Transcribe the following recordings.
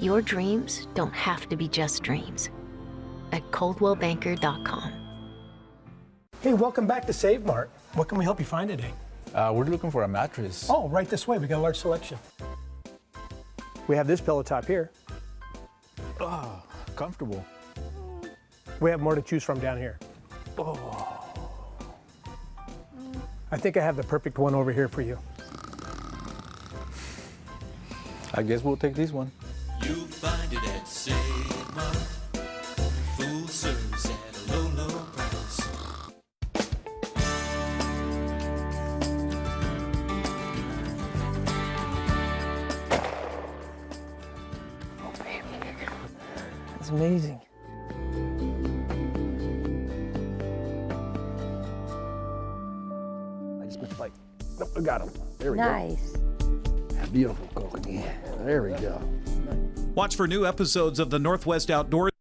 Your dreams don't have to be just dreams. At ColdwellBanker.com. Hey, welcome back to Save Mart. What can we help you find today? We're looking for a mattress. Oh, right this way. We got a large selection. We have this pillow top here. Oh, comfortable. We have more to choose from down here. Oh. I think I have the perfect one over here for you. I guess we'll take this one. You'll find it at Save Mart. Full service at a low, low price. Oh, baby. That's amazing. I just missed like, nope, I got him. There we Nice. go. Beautiful coconut. There we go. Watch for new episodes of the Northwest Outdoors.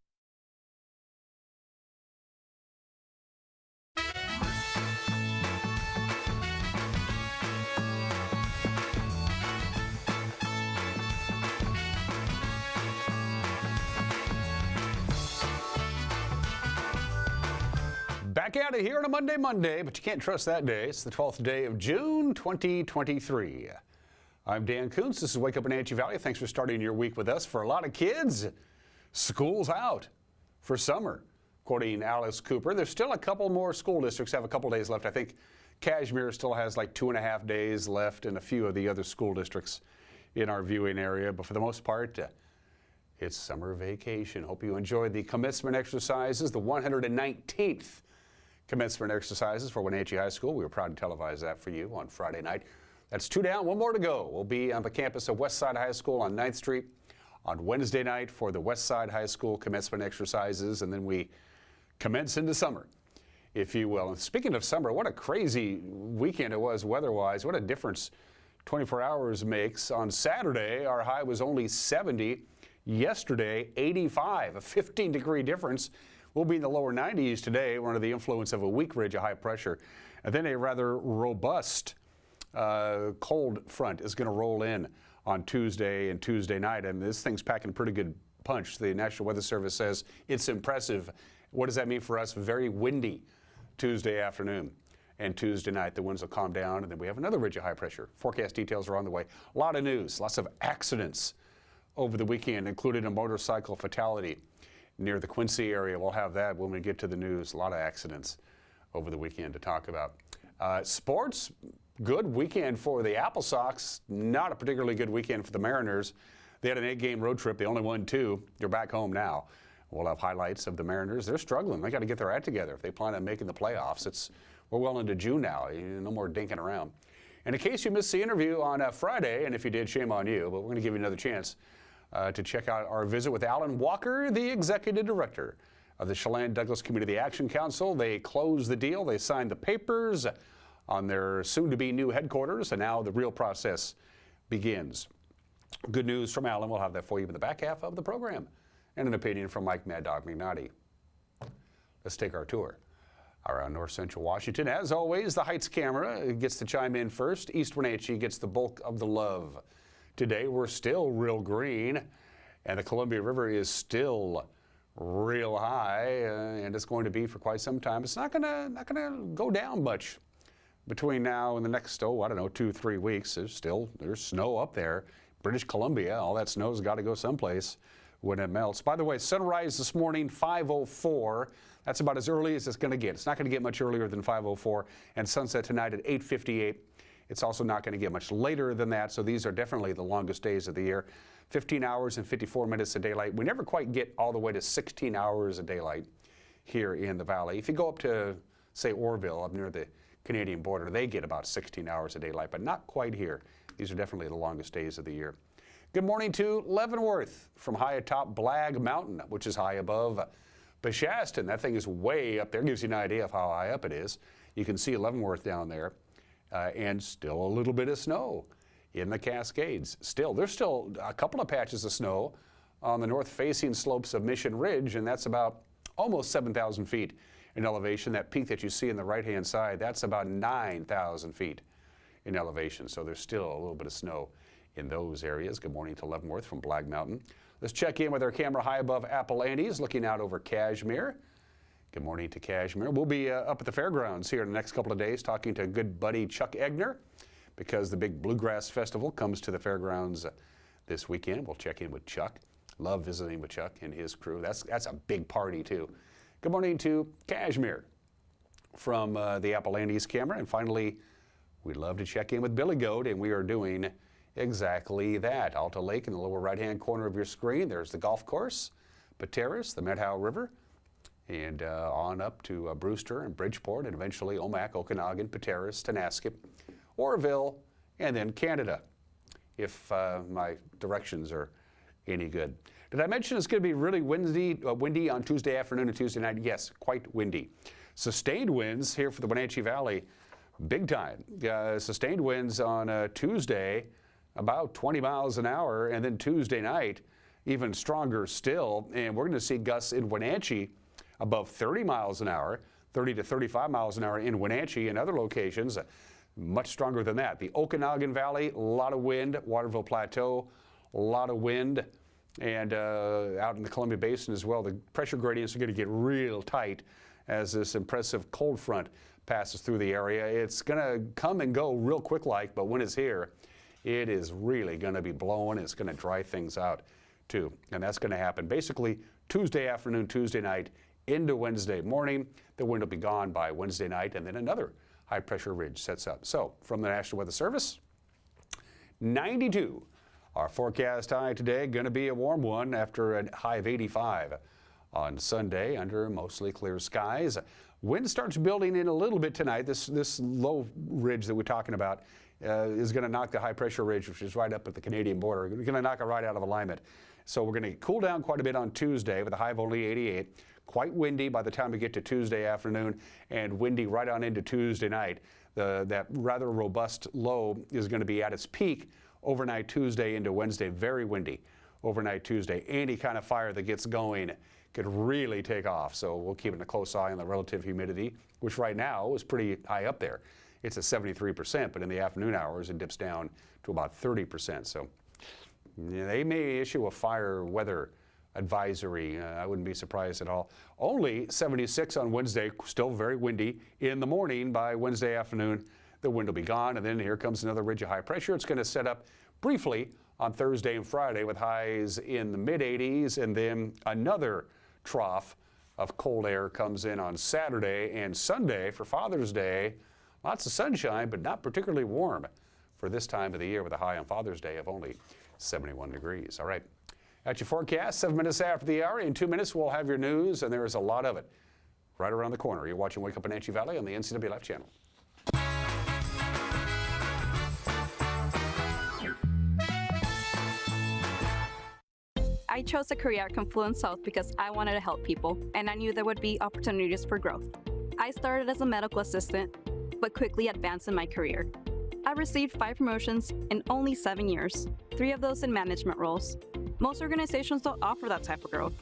Back at it here on a Monday, but you can't trust that day. It's the 12th day of June, 2023. I'm Dan Kuntz. This is Wake Up Wenatchee Valley. Thanks for starting your week with us. For a lot of kids, school's out for summer. Quoting Alice Cooper, there's still a couple more school districts have a couple days left. I think Cashmere still has like 2.5 days left, and a few of the other school districts in our viewing area. But for the most part, it's summer vacation. Hope you enjoyed the commencement exercises, the 119th commencement exercises for Wenatchee High School. We were proud to televise that for you on Friday night. That's 2 down, 1 more to go. We'll be on the campus of Westside High School on 9th Street on Wednesday night for the Westside High School commencement exercises, and then we commence into summer, if you will. And speaking of summer, what a crazy weekend it was weather-wise. What a difference 24 hours makes. On Saturday, our high was only 70. Yesterday, 85, a 15-degree difference. We'll be in the lower 90s today. We're under the influence of a weak ridge of high pressure. And then a rather robust cold front is going to roll in on Tuesday and Tuesday night, and this thing's packing a pretty good punch. The National Weather Service says it's impressive. What does that mean for us? Very windy Tuesday afternoon and Tuesday night. The winds will calm down, and then we have another ridge of high pressure. Forecast details are on the way. A lot of news, lots of accidents over the weekend, including a motorcycle fatality near the Quincy area. We'll have that when we get to the news. A lot of accidents over the weekend to talk about. Sports, good weekend for the Apple Sox. Not a particularly good weekend for the Mariners. They had an 8-game road trip. They only won 2. They're back home now. We'll have highlights of the Mariners. They're struggling. They got to get their act together if they plan on making the playoffs. We're well into June now. No more dinking around. And in case you missed the interview on Friday, and if you did, shame on you, but we're going to give you another chance to check out our visit with Alan Walker, the executive director of the Chelan Douglas Community Action Council. They closed the deal. They signed the papers on their soon-to-be new headquarters, and now the real process begins. Good news from Alan. We'll have that for you in the back half of the program. And an opinion from Mike Mad Dog McNaughty. Let's take our tour around north central Washington. As always, the Heights camera gets to chime in first. East Wenatchee gets the bulk of the love. Today, we're still real green, and the Columbia River is still real high, and it's going to be for quite some time. It's not gonna go down much between now and the next, 2-3 weeks. There's snow up there. British Columbia, all that snow's got to go someplace when it melts. By the way, sunrise this morning, 5:04. That's about as early as it's going to get. It's not going to get much earlier than 5:04, and sunset tonight at 8:58. It's also not going to get much later than that, so these are definitely the longest days of the year. 15 hours and 54 minutes of daylight. We never quite get all the way to 16 hours of daylight here in the valley. If you go up to, say, Orville, up near the Canadian border, they get about 16 hours of daylight, but not quite here. These are definitely the longest days of the year. Good morning to Leavenworth from high atop Blag Mountain, which is high above Beshaston. That thing is way up there. Gives you an idea of how high up it is. You can see Leavenworth down there, and still a little bit of snow in the Cascades. There's still a couple of patches of snow on the north-facing slopes of Mission Ridge, and that's about almost 7,000 feet in elevation. That peak that you see on the right-hand side, that's about 9,000 feet in elevation. So there's still a little bit of snow in those areas. Good morning to Leavenworth from Blag Mountain. Let's check in with our camera high above Apple Andes, looking out over Kashmir. Good morning to Kashmir. We'll be up at the fairgrounds here in the next couple of days talking to good buddy Chuck Egner because the big Bluegrass Festival comes to the fairgrounds this weekend. We'll check in with Chuck. Love visiting with Chuck and his crew. That's a big party, too. Good morning to Kashmir from the Apple Andes camera. And finally, we'd love to check in with Billy Goat, and we are doing exactly that. Alta Lake in the lower right-hand corner of your screen. There's the golf course, Pateros, the Methow River, and on up to Brewster and Bridgeport, and eventually Omak, Okanagan, Pateros, Tenaskip, Oroville, and then Canada, if my directions are any good. Did I mention it's going to be really windy on Tuesday afternoon and Tuesday night? Yes, quite windy. Sustained winds here for the Wenatchee Valley, big time. Sustained winds on Tuesday, about 20 miles an hour, and then Tuesday night, even stronger still. And we're going to see gusts in Wenatchee above 30 miles an hour, 30 to 35 miles an hour in Wenatchee and other locations, much stronger than that. The Okanagan Valley, a lot of wind. Waterville Plateau, a lot of wind. And out in the Columbia Basin as well, the pressure gradients are going to get real tight as this impressive cold front passes through the area. It's going to come and go real quick like, but when it's here, it is really going to be blowing. It's going to dry things out too. And that's going to happen basically Tuesday afternoon, Tuesday night into Wednesday morning. The wind will be gone by Wednesday night, and then another high pressure ridge sets up. So from the National Weather Service, 92. Our forecast high today going to be a warm one after a high of 85 on Sunday under mostly clear skies. Wind starts building in a little bit tonight. This low ridge that we're talking about is going to knock the high pressure ridge, which is right up at the Canadian border. We're going to knock it right out of alignment. So we're going to cool down quite a bit on Tuesday with a high of only 88. Quite windy by the time we get to Tuesday afternoon, and windy right on into Tuesday night. That rather robust low is going to be at its peak overnight Tuesday into Wednesday. Very windy overnight Tuesday. Any kind of fire that gets going could really take off. So we'll keep a close eye on the relative humidity, which right now is pretty high up there. It's at 73%, but in the afternoon hours it dips down to about 30%. So they may issue a fire weather advisory. I wouldn't be surprised at all. Only 76 on Wednesday, still very windy. In the morning by Wednesday afternoon, the wind will be gone, and then here comes another ridge of high pressure. It's going to set up briefly on Thursday and Friday with highs in the mid-80s, and then another trough of cold air comes in on Saturday and Sunday for Father's Day. Lots of sunshine, but not particularly warm for this time of the year with a high on Father's Day of only 71 degrees. All right. At your forecast, 7 minutes after the hour. In 2 minutes, we'll have your news, and there is a lot of it right around the corner. You're watching Wake Up Wenatchee Valley on the NCW Life channel. I chose a career at Kuntz South because I wanted to help people, and I knew there would be opportunities for growth. I started as a medical assistant, but quickly advanced in my career. I received 5 promotions in only 7 years, 3 of those in management roles. Most organizations don't offer that type of growth.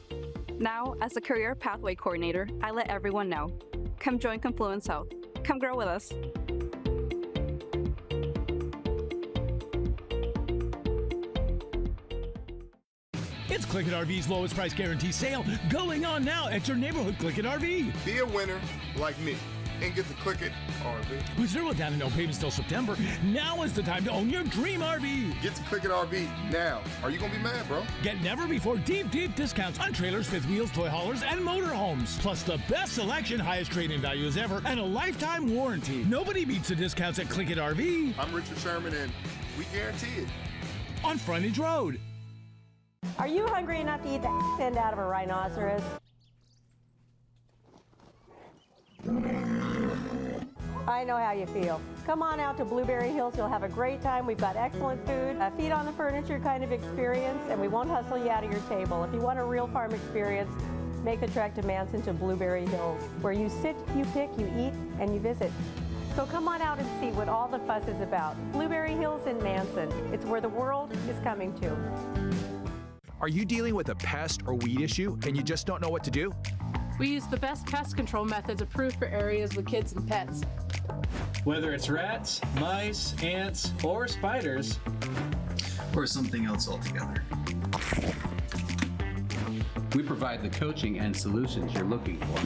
Now, as a career pathway coordinator, I let everyone know. Come join Kuntz South. Come grow with us. It's Click It RV's lowest price guarantee sale going on now at your neighborhood Click It RV. Be a winner like me and get the Click It RV. With 0 down and no payments till September, now is the time to own your dream RV. Get to Click It RV now. Are you going to be mad, bro? Get never before deep discounts on trailers, fifth wheels, toy haulers, and motorhomes. Plus the best selection, highest trade-in values ever, and a lifetime warranty. Nobody beats the discounts at Click It RV. I'm Richard Sherman, and we guarantee it. On Frontage Road. Are you hungry enough to eat the end out of a rhinoceros? I know how you feel. Come on out to Blueberry Hills. You'll have a great time. We've got excellent food, a feet on the furniture kind of experience, and we won't hustle you out of your table. If you want a real farm experience, make the trek to Manson to Blueberry Hills, where you sit, you pick, you eat, and you visit. So come on out and see what all the fuss is about. Blueberry Hills in Manson. It's where the world is coming to. Are you dealing with a pest or weed issue and you just don't know what to do? We use the best pest control methods approved for areas with kids and pets. Whether it's rats, mice, ants, or spiders, or something else altogether. We provide the coaching and solutions you're looking for.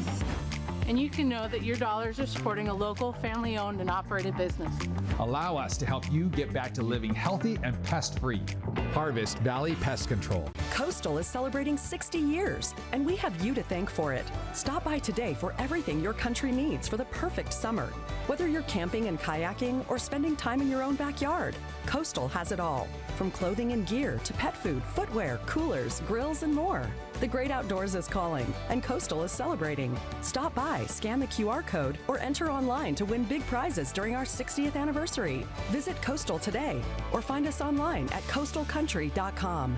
And you can know that your dollars are supporting a local, family-owned and operated business. Allow us to help you get back to living healthy and pest-free. Harvest Valley Pest Control. Coastal is celebrating 60 years, and we have you to thank for it. Stop by today for everything your country needs for the perfect summer. Whether you're camping and kayaking or spending time in your own backyard, Coastal has it all. From clothing and gear to pet food, footwear, coolers, grills, and more. The great outdoors is calling, and Coastal is celebrating. Stop by, scan the QR code, or enter online to win big prizes during our 60th anniversary. Visit Coastal today, or find us online at coastalcountry.com.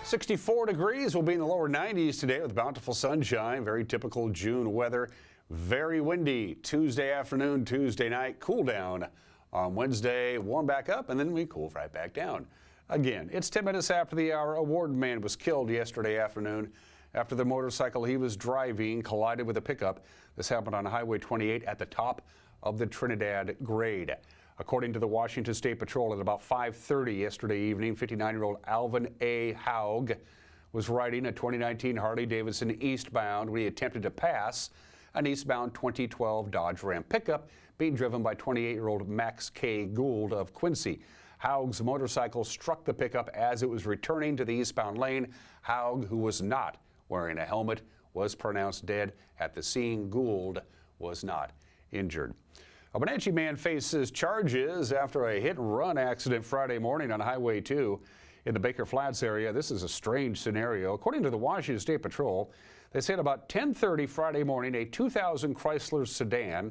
64 degrees. Will be in the lower 90s today with bountiful sunshine. Very typical June weather. Very windy Tuesday afternoon, Tuesday night. Cool down on Wednesday. Warm back up, and then we cool right back down. Again, it's 10 minutes after the hour. A Ward man was killed yesterday afternoon after the motorcycle he was driving collided with a pickup. This happened on Highway 28 at the top of the Trinidad grade. According to the Washington State Patrol, at about 5:30 yesterday evening, 59-year-old Alvin A. Haug was riding a 2019 Harley-Davidson eastbound when he attempted to pass an eastbound 2012 Dodge Ram pickup being driven by 28-year-old Max K. Gould of Quincy. Haug's motorcycle struck the pickup as it was returning to the eastbound lane. Haug, who was not wearing a helmet, was pronounced dead at the scene. Gould was not injured. A Wenatchee man faces charges after a hit-and-run accident Friday morning on Highway 2 in the Baker Flats area. This is a strange scenario. According to the Washington State Patrol, they said about 10:30 Friday morning, a 2000 Chrysler sedan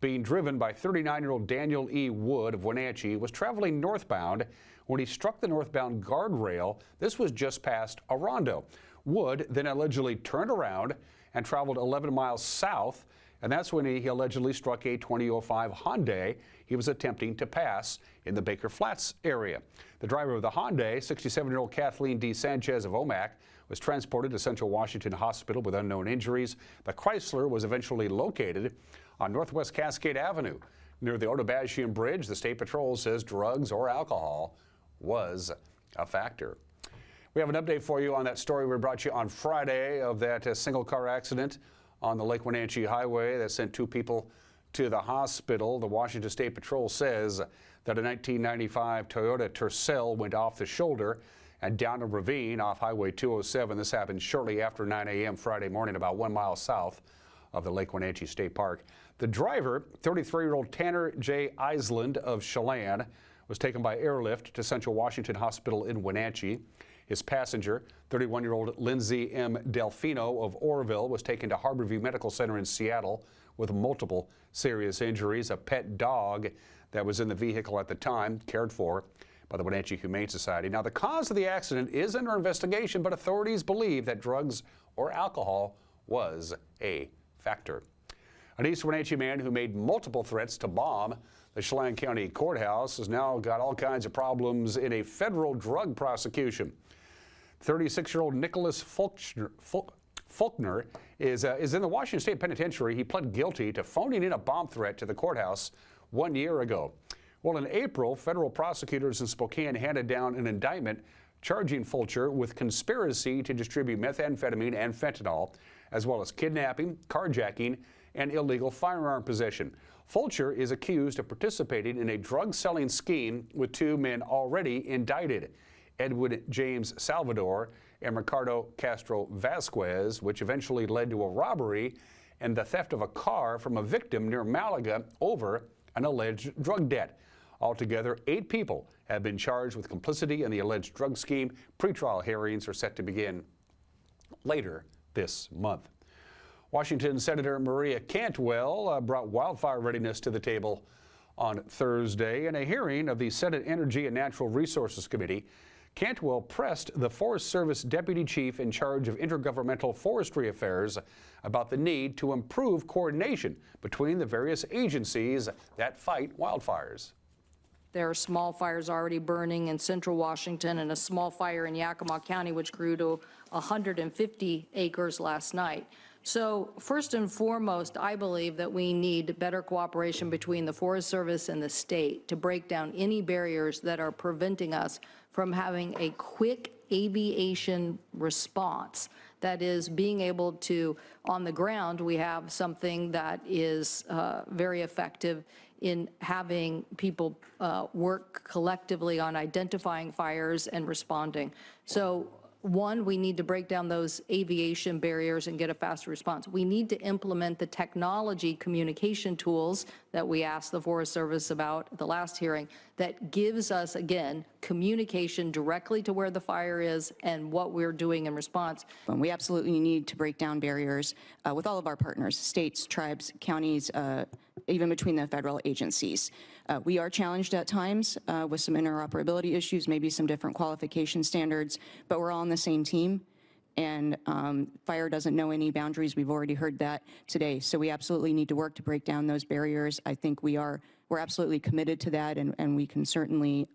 being driven by 39-year-old Daniel E. Wood of Wenatchee was traveling northbound when he struck the northbound guardrail. This was just past a rondo. Wood then allegedly turned around and traveled 11 miles south, and that's when he allegedly struck a 2005 Hyundai he was attempting to pass in the Baker Flats area. The driver of the Hyundai, 67-year-old Kathleen D. Sanchez of Omak, was transported to Central Washington Hospital with unknown injuries. The Chrysler was eventually located on Northwest Cascade Avenue near the Otobashian Bridge. The State Patrol says drugs or alcohol was a factor. We have an update for you on that story we brought you on Friday of that single car accident on the Lake Wenatchee Highway that sent 2 people to the hospital. The Washington State Patrol says that a 1995 Toyota Tercel went off the shoulder and down a ravine off Highway 207. This happened shortly after 9 a.m. Friday morning, about 1 mile south of the Lake Wenatchee State Park. The driver, 33-year-old Tanner J. Island of Chelan, was taken by airlift to Central Washington Hospital in Wenatchee. His passenger, 31-year-old Lindsay M. Delfino of Oroville, was taken to Harborview Medical Center in Seattle with multiple serious injuries. A pet dog that was in the vehicle at the time cared for by the Wenatchee Humane Society. Now, the cause of the accident is under investigation, but authorities believe that drugs or alcohol was a factor. An East Wenatchee man who made multiple threats to bomb the Chelan County Courthouse has now got all kinds of problems in a federal drug prosecution. 36-year-old Nicholas Faulkner is in the Washington State Penitentiary. He pled guilty to phoning in a bomb threat to the courthouse 1 year ago. Well, in April, federal prosecutors in Spokane handed down an indictment charging Fulcher with conspiracy to distribute methamphetamine and fentanyl, as well as kidnapping, carjacking, and illegal firearm possession. Fulcher is accused of participating in a drug-selling scheme with 2 men already indicted, Edwin James Salvador and Ricardo Castro Vasquez, which eventually led to a robbery and the theft of a car from a victim near Malaga over an alleged drug debt. Altogether, 8 people have been charged with complicity in the alleged drug scheme. Pretrial hearings are set to begin later this month. Washington Senator Maria Cantwell brought wildfire readiness to the table on Thursday. In a hearing of the Senate Energy and Natural Resources Committee, Cantwell pressed the Forest Service Deputy Chief in charge of intergovernmental forestry affairs about the need to improve coordination between the various agencies that fight wildfires. There are small fires already burning in central Washington and a small fire in Yakima County, which grew to 150 acres last night. So first and foremost, I believe that we need better cooperation between the Forest Service and the state to break down any barriers that are preventing us from having a quick aviation response. That is, being able to, on the ground, we have something that is very effective in having people work collectively on identifying fires and responding. So one, we need to break down those aviation barriers and get a faster response. We need to implement the technology communication tools that we asked the Forest Service about at the last hearing that gives us, again, communication directly to where the fire is and what we're doing in response. And we absolutely need to break down barriers with all of our partners, states, tribes, counties, even between the federal agencies. We are challenged at times with some interoperability issues, maybe some different qualification standards, but we're all on the same team, and fire doesn't know any boundaries. We've already heard that today, so we absolutely need to work to break down those barriers. I think we're absolutely committed to that, and we can certainly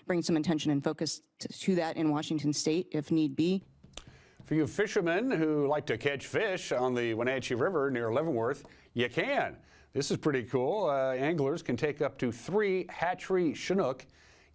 bring some attention and focus to that in Washington State if need be. For you fishermen who like to catch fish on the Wenatchee River near Leavenworth, you can. This is pretty cool. Anglers can take up to 3 hatchery Chinook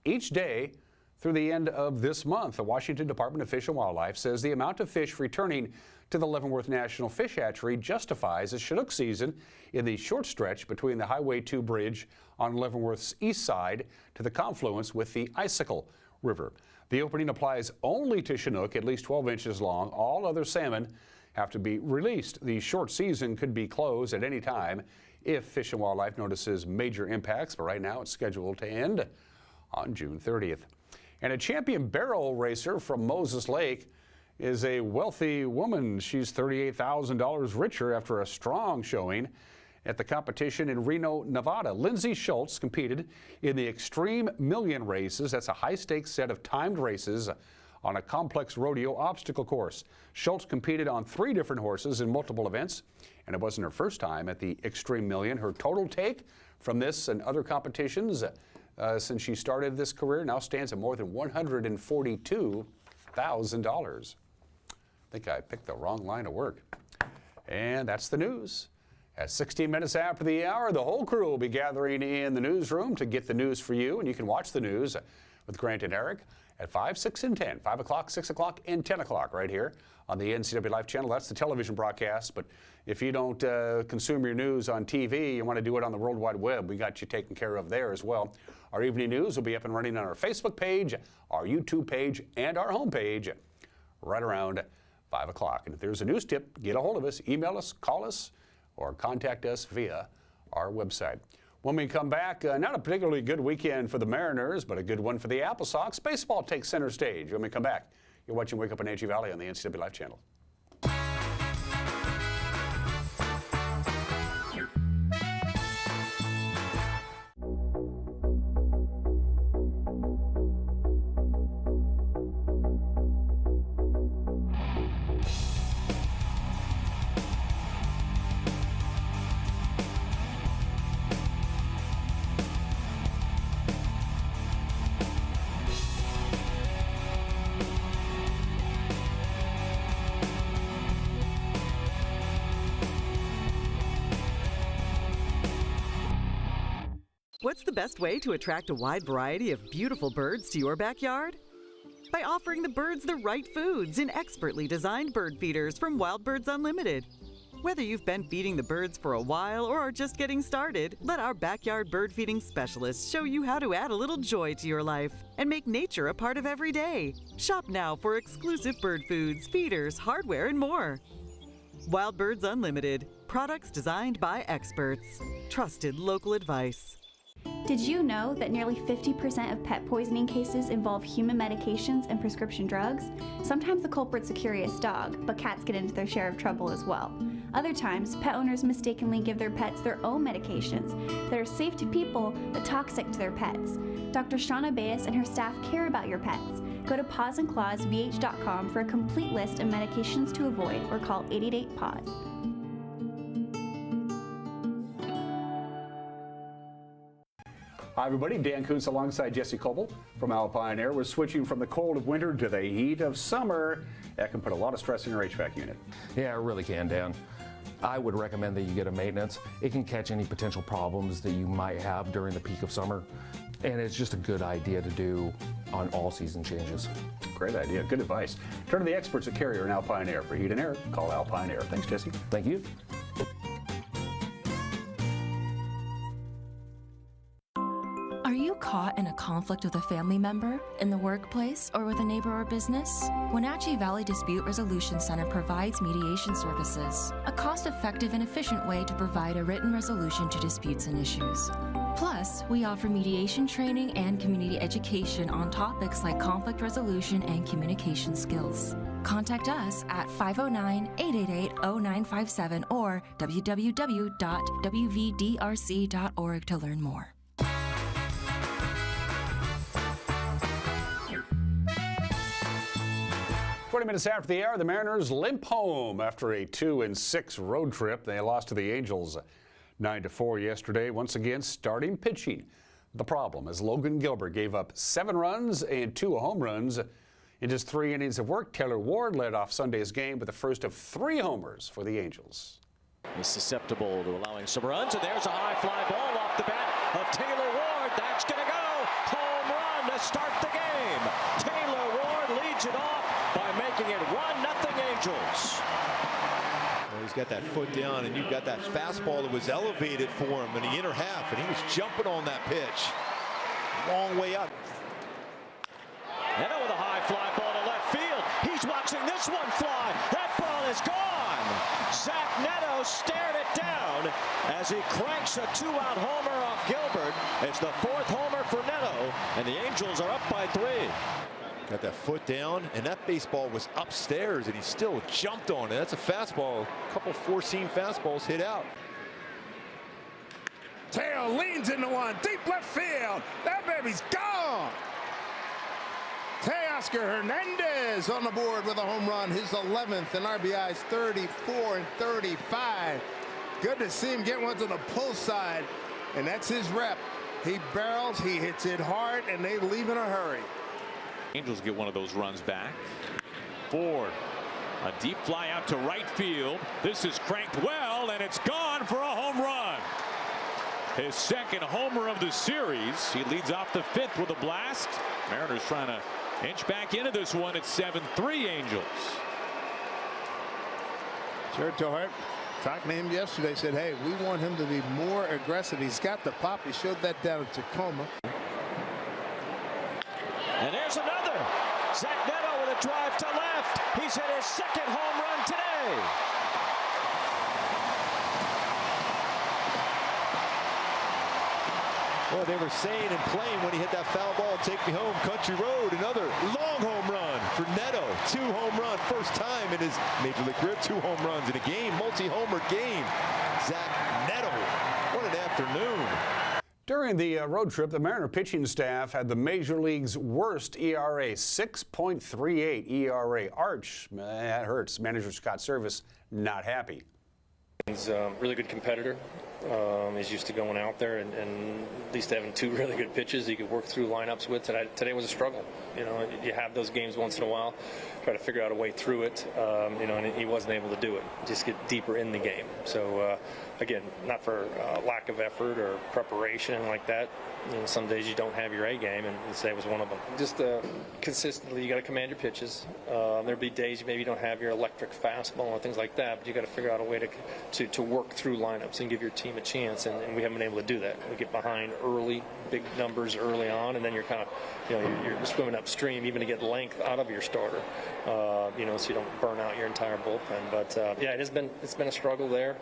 each day through the end of this month. The Washington Department of Fish and Wildlife says the amount of fish returning to the Leavenworth National Fish Hatchery justifies a Chinook season in the short stretch between the Highway 2 bridge on Leavenworth's east side to the confluence with the Icicle River. The opening applies only to Chinook at least 12 inches long. All other salmon have to be released. The short season could be closed at any time if Fish and Wildlife notices major impacts, but right now it's scheduled to end on June 30th. And a champion barrel racer from Moses Lake is a wealthy woman. She's $38,000 richer after a strong showing at the competition in Reno, Nevada. Lindsay Schultz competed in the Extreme Million races. That's a high-stakes set of timed races on a complex rodeo obstacle course. Schultz competed on 3 different horses in multiple events, and it wasn't her first time at the Extreme Million. Her total take from this and other competitions since she started this career now stands at more than $142,000. I think I picked the wrong line of work. And that's the news. At 16 minutes after the hour, the whole crew will be gathering in the newsroom to get the news for you, and you can watch the news with Grant and Eric at 5, 6, and 10, 5 o'clock, 6 o'clock, and 10 o'clock right here on the NCW Life channel. That's the television broadcast, but if you don't consume your news on TV, you want to do it on the World Wide Web, we got you taken care of there as well. Our evening news will be up and running on our Facebook page, our YouTube page, and our homepage right around 5 o'clock. And if there's a news tip, get a hold of us, email us, call us, or contact us via our website. When we come back, not a particularly good weekend for the Mariners, but a good one for the Apple Sox. Baseball takes center stage. When we come back, you're watching Wake Up in Wenatchee Valley on the NCW Life channel. What's the best way to attract a wide variety of beautiful birds to your backyard? By offering the birds the right foods in expertly designed bird feeders from Wild Birds Unlimited. Whether you've been feeding the birds for a while or are just getting started, let our backyard bird feeding specialists show you how to add a little joy to your life and make nature a part of every day. Shop now for exclusive bird foods, feeders, hardware, and more. Wild Birds Unlimited. Products designed by experts. Trusted local advice. Did you know that nearly 50% of pet poisoning cases involve human medications and prescription drugs? Sometimes the culprit's a curious dog, but cats get into their share of trouble as well. Other times, pet owners mistakenly give their pets their own medications that are safe to people but toxic to their pets. Dr. Shauna Baez and her staff care about your pets. Go to pawsandclawsvh.com for a complete list of medications to avoid or call 888-PAWS. Hi, everybody. Dan Kuntz alongside Jesse Coble from Alpine Air. We're switching from the cold of winter to the heat of summer. That can put a lot of stress in your HVAC unit. Yeah, it really can, Dan. I would recommend that you get a maintenance. It can catch any potential problems that you might have during the peak of summer. And it's just a good idea to do on all season changes. Great idea. Good advice. Turn to the experts at Carrier and Alpine Air. For heat and air, call Alpine Air. Thanks, Jesse. Thank you. Are you caught in a conflict with a family member, in the workplace, or with a neighbor or business? Wenatchee Valley Dispute Resolution Center provides mediation services, a cost-effective and efficient way to provide a written resolution to disputes and issues. Plus, we offer mediation training and community education on topics like conflict resolution and communication skills. Contact us at 509-888-0957 or www.wvdrc.org to learn more. 20 minutes after the hour, the Mariners limp home after a 2-6 road trip. They lost to the Angels 9-4 yesterday, once again starting pitching. The problem is Logan Gilbert gave up 7 runs and 2 home runs in just 3 innings of work. Taylor Ward led off Sunday's game with the first of 3 homers for the Angels. He's susceptible to allowing some runs, and there's a high fly ball off the bat of Taylor Ward. That's going to go. Home run to start the game. Taylor Ward leads it off by making it 1-0 Angels. Well, he's got that foot down, and you've got that fastball that was elevated for him in the inner half, and he was jumping on that pitch. Long way up. Neto with a high fly ball to left field. He's watching this one fly. That ball is gone. Zach Neto stared it down as he cranks a 2-out homer off Gilbert. It's the 4th homer for Neto, and the Angels are up by 3. Got that foot down, and that baseball was upstairs, and he still jumped on it. That's a fastball. A couple four-seam fastballs hit out. Tail leans into one, deep left field. That baby's gone. Teoscar Hernandez on the board with a home run, his 11th, and RBIs 34 and 35. Good to see him get one to the pull side, and that's his rep. He barrels, he hits it hard, and they leave in a hurry. Angels get one of those runs back. Ford, a deep fly out to right field. This is cranked well, and it's gone for a home run. His 2nd homer of the series. He leads off the 5th with a blast. Mariners trying to inch back into this one at 7-3 Angels. Jared Tohart, talking to him yesterday, said, hey, we want him to be more aggressive. He's got the pop. He showed that down in Tacoma. And there's another. Zach Neto with a drive to left. He's hit his 2nd home run today. Well, they were saying and playing when he hit that foul ball, take me home, country road. Another long home run for Neto. 2 home run, first time in his major league career. 2 home runs in a game, multi-homer game. Zach Neto, what an afternoon. During the road trip, the Mariner pitching staff had the Major League's worst ERA, 6.38 ERA. Arch, that hurts. Manager Scott Service not happy. He's a really good competitor. He's used to going out there and at least having 2 really good pitches he could work through lineups with. Today was a struggle. You know, you have those games once in a while, try to figure out a way through it. You know, and he wasn't able to do it. Just get deeper in the game. So again, not for lack of effort or preparation like that. You know, some days you don't have your A game, and today was one of them. Just consistently, you got to command your pitches. There'll be days you maybe don't have your electric fastball and things like that, but you got to figure out a way to work through lineups and give your team a chance, and we haven't been able to do that. We get behind early, big numbers early on, and then you're kind of, you know, you're swimming upstream even to get length out of your starter, you know, so you don't burn out your entire bullpen. But yeah, it's been a struggle there.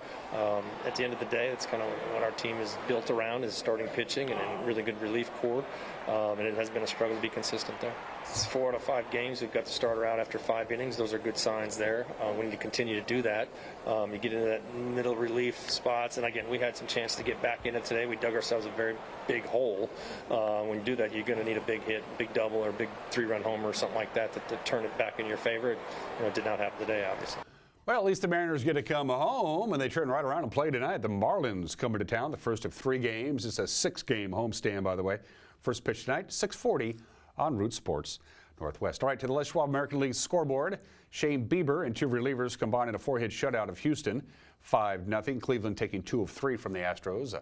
At the end of the day, that's kind of what our team is built around, is starting pitching and really good relief core, and it has been a struggle to be consistent there. It's 4 out of 5 games. We've got the starter out after 5 innings. Those are good signs there. We need to continue to do that. You get into that middle relief spots, and again, we had some chance to get back in it today. We dug ourselves a very big hole. When you do that, you're going to need a big hit, big double, or a big 3-run homer or something like that to turn it back in your favor. You know, it did not happen today, obviously. Well, at least the Mariners get to come home, and they turn right around and play tonight. The Marlins coming to town, the first of 3 games. It's a 6-game homestand, by the way. First pitch tonight, 6:40 on Root Sports Northwest. All right, to the Les Schwab American League scoreboard. Shane Bieber and 2 relievers combined in a 4-hit shutout of Houston, 5-0. Cleveland taking 2 of 3 from the Astros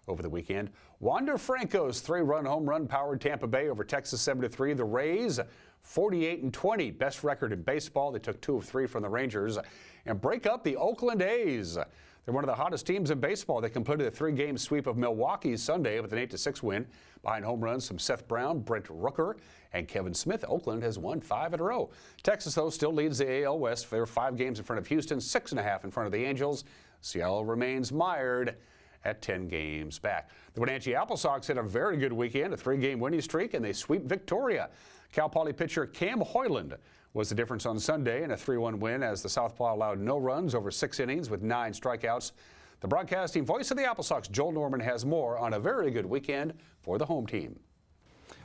over the weekend. Wander Franco's 3-run home run powered Tampa Bay over Texas 7-3. The Rays 48-20, best record in baseball. They took 2 of 3 from the Rangers and break up the Oakland A's. They're one of the hottest teams in baseball. They completed a 3-game sweep of Milwaukee Sunday with an 8-6 win behind home runs from Seth Brown, Brent Rooker, and Kevin Smith. Oakland has won 5 in a row. Texas, though, still leads the AL West. They're 5 games in front of Houston, 6.5 in front of the Angels. Seattle remains mired at 10 games back. The Wenatchee Apple Sox had a very good weekend, a 3-game winning streak, and they sweep Victoria. Cal Poly pitcher Cam Hoyland was the difference on Sunday in a 3-1 win as the Southpaw allowed no runs over 6 innings with 9 strikeouts. The broadcasting voice of the Apple Sox, Joel Norman, has more on a very good weekend for the home team.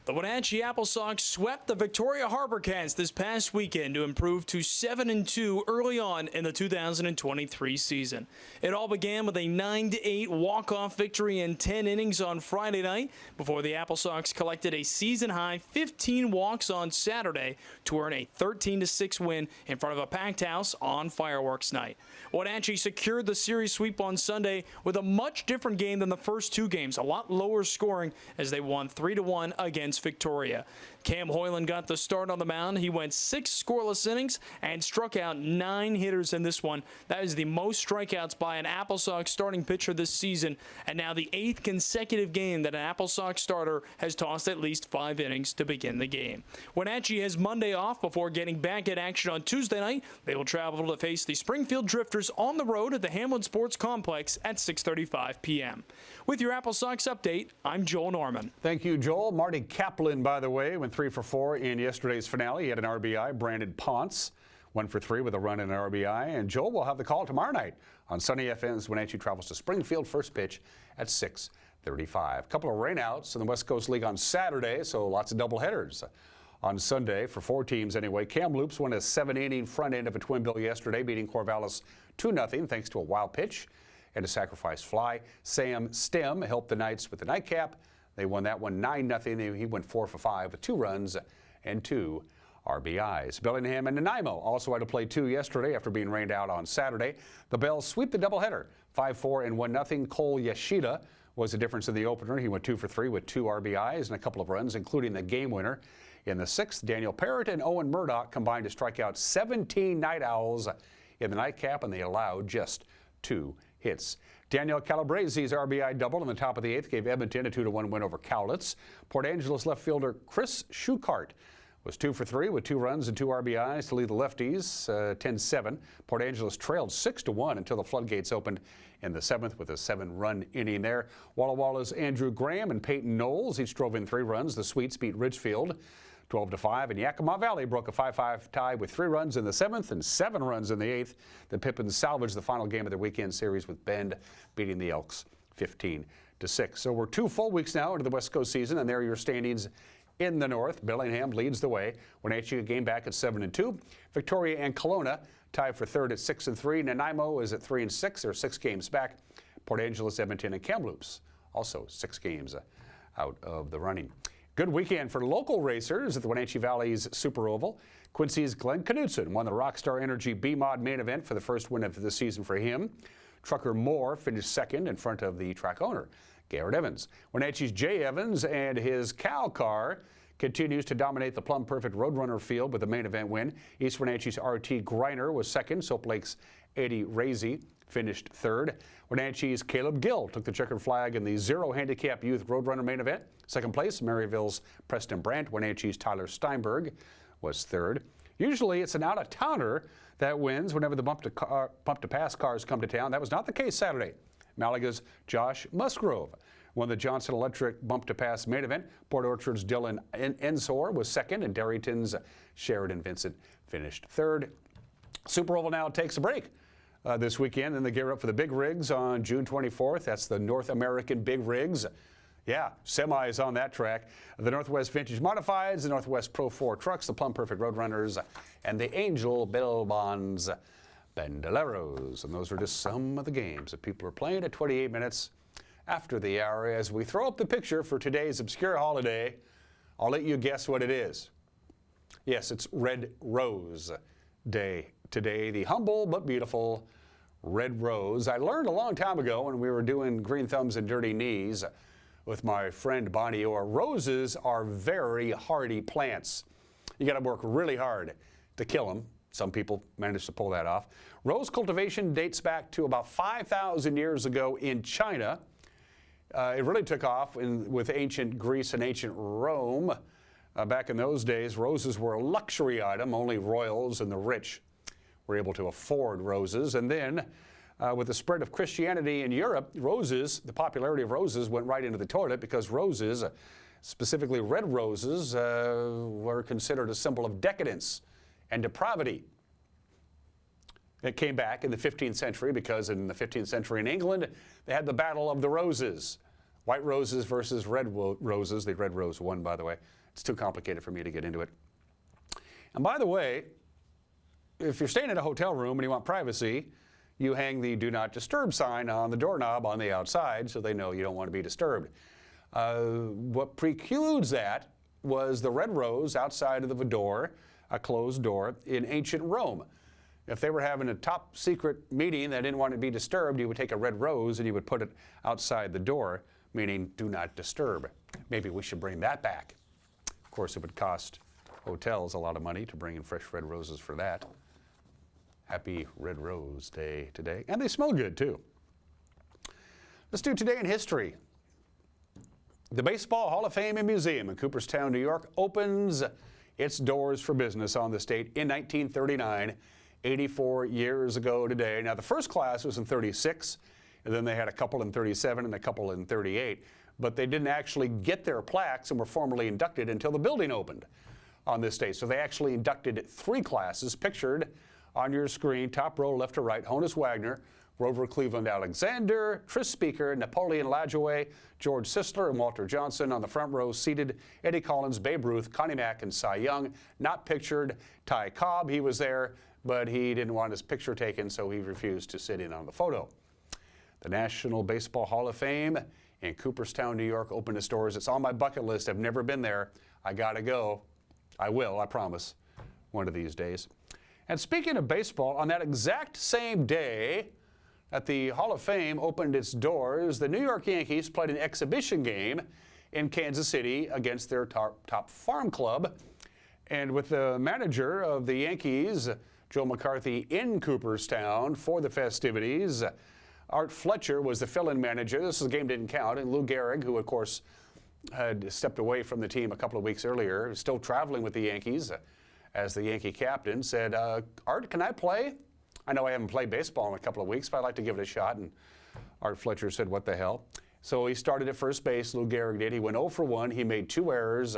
The Wenatchee Apple Sox swept the Victoria Harbor Cats this past weekend to improve to 7-2 early on in the 2023 season. It all began with a 9-8 walk-off victory in 10 innings on Friday night before the Apple Sox collected a season-high 15 walks on Saturday to earn a 13-6 win in front of a packed house on fireworks night. Wenatchee secured the series sweep on Sunday with a much different game than the first 2 games, a lot lower scoring as they won 3-1 against Victoria. Cam Hoyland got the start on the mound. He went 6 scoreless innings and struck out 9 hitters in this one. That is the most strikeouts by an Apple Sox starting pitcher this season, and now the 8th consecutive game that an Apple Sox starter has tossed at least 5 innings to begin the game. Wenatchee has Monday off before getting back at action on Tuesday night. They will travel to face the Springfield Drifters on the road at the Hamlin Sports Complex at 6:35 p.m. With your Apple Sox update, I'm Joel Norman. Thank you, Joel. Marty Kaplan, by the way, went 3 for 4 in yesterday's finale. He had an RBI. Brandon Ponce 1 for 3 with a run and an RBI. And Joel will have the call tomorrow night on Sunny FM's Wenatchee travels to Springfield. First pitch at 6:35. A couple of rainouts in the West Coast League on Saturday, so lots of doubleheaders. On Sunday, for 4 teams anyway, Kamloops won a 7-inning front end of a twin bill yesterday, beating Corvallis 2-0 thanks to a wild pitch and a sacrifice fly. Sam Stem helped the Knights with the nightcap. They won that one 9-0. He went 4 for 5 with 2 runs and 2 RBIs. Bellingham and Nanaimo also had to play 2 yesterday after being rained out on Saturday. The Bells sweep the doubleheader, 5-4 and 1-0. Cole Yashida was the difference in the opener. He went 2 for 3 with 2 RBIs and a couple of runs, including the game winner. In the 6th, Daniel Parrott and Owen Murdoch combined to strike out 17 Night Owls in the nightcap, and they allowed just 2 hits. Daniel Calabrese's RBI double in the top of the 8th gave Edmonton a 2-1 win over Cowlitz. Port Angeles left fielder Chris Schuchart was 2 for 3 with 2 runs and 2 RBIs to lead the lefties 10-7. Port Angeles trailed 6-1 until the floodgates opened in the 7th with a 7-run inning there. Walla Walla's Andrew Graham and Peyton Knowles each drove in 3 runs. The Sweets beat Ridgefield 12-5, and Yakima Valley broke a 5-5 tie with 3 runs in the 7th and 7 runs in the 8th. The Pippins salvaged the final game of their weekend series with Bend beating the Elks 15-6. So we're 2 full weeks now into the West Coast season, and there are your standings in the North. Bellingham leads the way. Wenatchee a game back at 7-2. Victoria and Kelowna tied for 3rd at 6-3. Nanaimo is at 3-6. They're 6 games back. Port Angeles, Edmonton, and Kamloops also 6 games out of the running. Good weekend for local racers at the Wenatchee Valley's Super Oval. Quincy's Glenn Knudsen won the Rockstar Energy B-Mod main event for the first win of the season for him. Trucker Moore finished 2nd in front of the track owner, Garrett Evans. Wenatchee's Jay Evans and his Cal car continues to dominate the Plum Perfect Roadrunner field with the main event win. East Wenatchee's RT Greiner was 2nd. Soap Lake's Eddie Razy finished 3rd. Wenatchee's Caleb Gill took the checkered flag in the 0 handicap youth Roadrunner main event. 2nd place, Maryville's Preston Brandt. Wenatchee's Tyler Steinberg was 3rd. Usually it's an out-of-towner that wins whenever the bump-to-pass cars come to town. That was not the case Saturday. Malaga's Josh Musgrove won the Johnson Electric bump-to-pass main event. Port Orchard's Dylan Ensor was 2nd, and Darrington's Sheridan Vincent finished 3rd. Super Oval now takes a break this weekend, and they gear up for the Big Rigs on June 24th. That's the North American Big Rigs. Yeah, semis on that track. The Northwest Vintage Modifieds, the Northwest Pro 4 trucks, the Plum Perfect Roadrunners, and the Angel Bell Bonds Bandoleros. And those are just some of the games that people are playing at 28 minutes after the hour. As we throw up the picture for today's obscure holiday, I'll let you guess what it is. Yes, it's Red Rose Day today, the humble but beautiful red rose. I learned a long time ago when we were doing Green Thumbs and Dirty Knees with my friend Bonnie Orr, roses are very hardy plants. You got to work really hard to kill them. Some people manage to pull that off. Rose cultivation dates back to about 5,000 years ago in China. It really took off with ancient Greece and ancient Rome. Back in those days, roses were a luxury item. Only royals and the rich were able to afford roses. And then with the spread of Christianity in Europe, roses, the popularity of roses went right into the toilet because roses, specifically red roses, were considered a symbol of decadence and depravity. It came back in the 15th century because in the 15th century in England, they had the Battle of the Roses. White roses versus red roses. The red rose won, by the way. It's too complicated for me to get into it. And by the way, if you're staying in a hotel room and you want privacy, you hang the Do Not Disturb sign on the doorknob on the outside so they know you don't want to be disturbed. What precludes that was the red rose outside of the door, a closed door, in ancient Rome. If they were having a top secret meeting that didn't want to be disturbed, you would take a red rose and you would put it outside the door, meaning do not disturb. Maybe we should bring that back. Of course, it would cost hotels a lot of money to bring in fresh red roses for that. Happy Red Rose Day today. And they smell good, too. Let's do Today in History. The Baseball Hall of Fame and Museum in Cooperstown, New York, opens its doors for business on this date in 1939, 84 years ago today. Now, the first class was in 36, and then they had a couple in 37 and a couple in 38. But they didn't actually get their plaques and were formally inducted until the building opened on this date. So they actually inducted 3 classes pictured on your screen, top row, left to right: Honus Wagner, Grover Cleveland Alexander, Tris Speaker, Napoleon Lajoie, George Sisler, and Walter Johnson. On the front row seated Eddie Collins, Babe Ruth, Connie Mack, and Cy Young. Not pictured, Ty Cobb. He was there, but he didn't want his picture taken, so he refused to sit in on the photo. The National Baseball Hall of Fame in Cooperstown, New York, opened its doors. It's on my bucket list. I've never been there. I gotta go. I will, I promise, one of these days. And speaking of baseball, on that exact same day that the Hall of Fame opened its doors, the New York Yankees played an exhibition game in Kansas City against their top farm club. And with the manager of the Yankees, Joe McCarthy, in Cooperstown for the festivities, Art Fletcher was the fill-in manager. This game didn't count. And Lou Gehrig, who, of course, had stepped away from the team a couple of weeks earlier, still traveling with the Yankees as the Yankee captain, said, Art, can I play? I know I haven't played baseball in a couple of weeks, but I'd like to give it a shot. And Art Fletcher said, what the hell? So he started at first base. Lou Gehrig did. He went 0 for 1. He made 2 errors,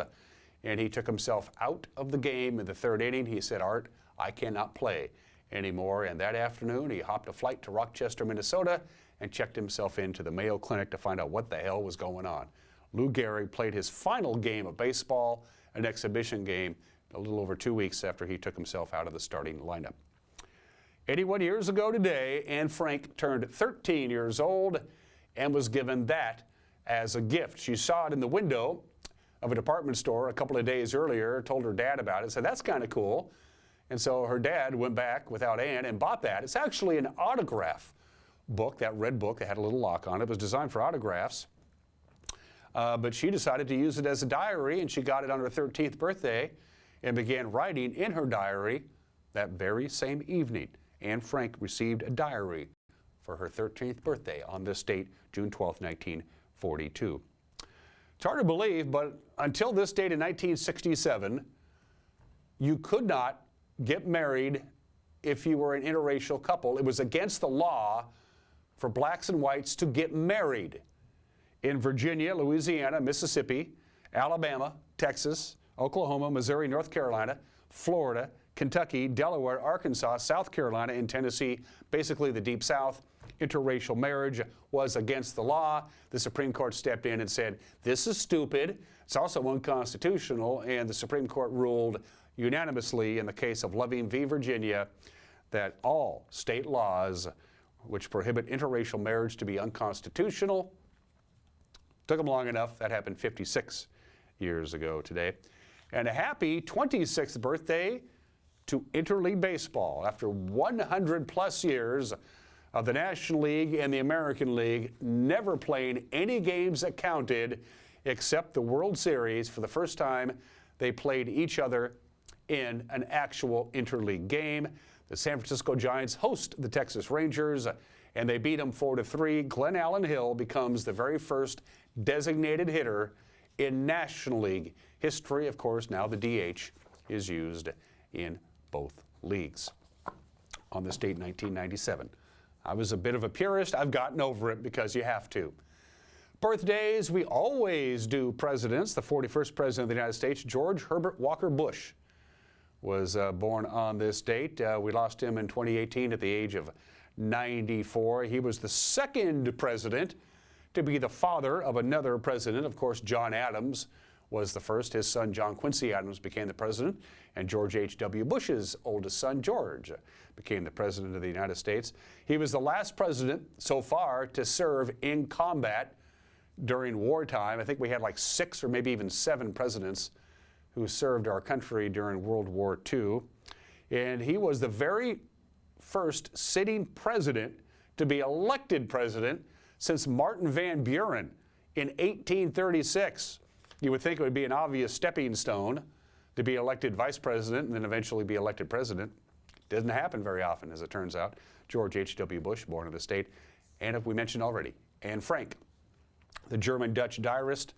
and he took himself out of the game in the 3rd inning. He said, Art, I cannot play anymore. And that afternoon, he hopped a flight to Rochester, Minnesota, and checked himself into the Mayo Clinic to find out what the hell was going on. Lou Gehrig played his final game of baseball, an exhibition game, a little over 2 weeks after he took himself out of the starting lineup. 81 years ago today, Anne Frank turned 13 years old and was given that as a gift. She saw it in the window of a department store a couple of days earlier, told her dad about it, said, that's kind of cool. And so her dad went back without Anne and bought that. It's actually an autograph book, that red book that had a little lock on it. It was designed for autographs. But she decided to use it as a diary, and she got it on her 13th birthday and began writing in her diary that very same evening. Anne Frank received a diary for her 13th birthday on this date, June 12, 1942. It's hard to believe, but until this date in 1967, you could not get married if you were an interracial couple. It was against the law for blacks and whites to get married. In Virginia, Louisiana, Mississippi, Alabama, Texas, Oklahoma, Missouri, North Carolina, Florida, Kentucky, Delaware, Arkansas, South Carolina, and Tennessee, basically the Deep South, interracial marriage was against the law. The Supreme Court stepped in and said, this is stupid. It's also unconstitutional, and the Supreme Court ruled unanimously in the case of Loving v. Virginia that all state laws which prohibit interracial marriage to be unconstitutional. Took them long enough. That happened 56 years ago today. And a happy 26th birthday to Interleague Baseball. After 100 plus years of the National League and the American League never playing any games that counted except the World Series, for the first time they played each other in an actual interleague game. The San Francisco Giants host the Texas Rangers, and they beat them 4-3. Glenn Allen Hill becomes the very first designated hitter in National League history. Of course, now the DH is used in both leagues. On this date, 1997. I was a bit of a purist. I've gotten over it because you have to. Birthdays, we always do presidents. The 41st president of the United States, George Herbert Walker Bush, was born on this date. We lost him in 2018 at the age of 94. He was the second president to be the father of another president. Of course, John Adams was the first. His son, John Quincy Adams, became the president, and George H.W. Bush's oldest son, George, became the president of the United States. He was the last president so far to serve in combat during wartime. I think we had like 6 or maybe even 7 presidents who served our country during World War II. And he was the very first sitting president to be elected president since Martin Van Buren in 1836. You would think it would be an obvious stepping stone to be elected vice president and then eventually be elected president. Doesn't happen very often, as it turns out. George H.W. Bush, born in the state, and if we mentioned already, Anne Frank, the German-Dutch diarist,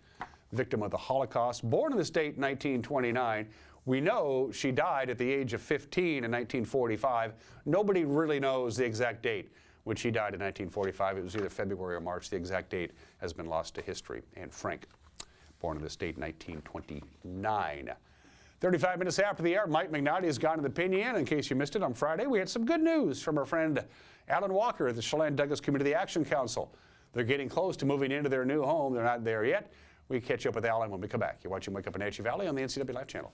victim of the Holocaust, born in the state in 1929. We know she died at the age of 15 in 1945. Nobody really knows the exact date when she died in 1945. It was either February or March. The exact date has been lost to history. Anne Frank, born in the state in 1929. 35 minutes after the hour, Mike McNally has gone to the Pinion. In case you missed it on Friday, we had some good news from our friend Alan Walker at the Chelan Douglas Community Action Council. They're getting close to moving into their new home. They're not there yet. We catch up with Alan when we come back. You're watching Wake Up in Wenatchee Valley on the NCW Live channel.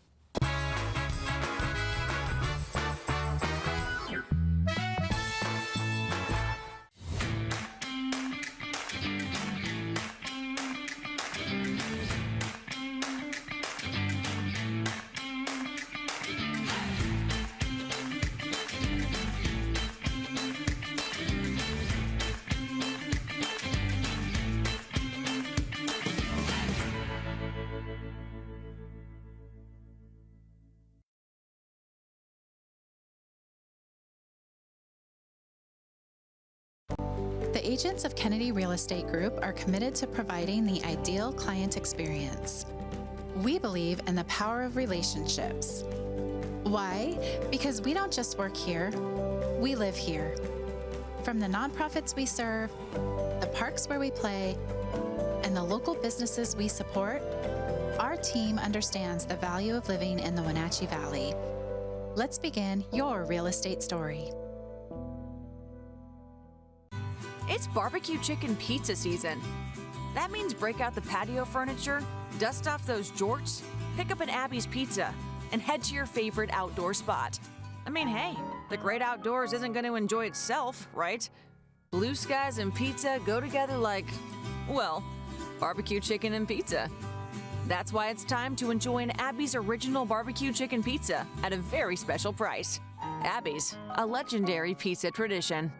The agents of Kennedy Real Estate Group are committed to providing the ideal client experience. We believe in the power of relationships. Why? Because we don't just work here, we live here. From the nonprofits we serve, the parks where we play, and the local businesses we support, our team understands the value of living in the Wenatchee Valley. Let's begin your real estate story. It's barbecue chicken pizza season. That means break out the patio furniture, dust off those jorts, pick up an Abby's Pizza, and head to your favorite outdoor spot. I mean, hey, the great outdoors isn't going to enjoy itself, right? Blue skies and pizza go together like, well, barbecue chicken and pizza. That's why it's time to enjoy an Abby's original barbecue chicken pizza at a very special price. Abby's, a legendary pizza tradition.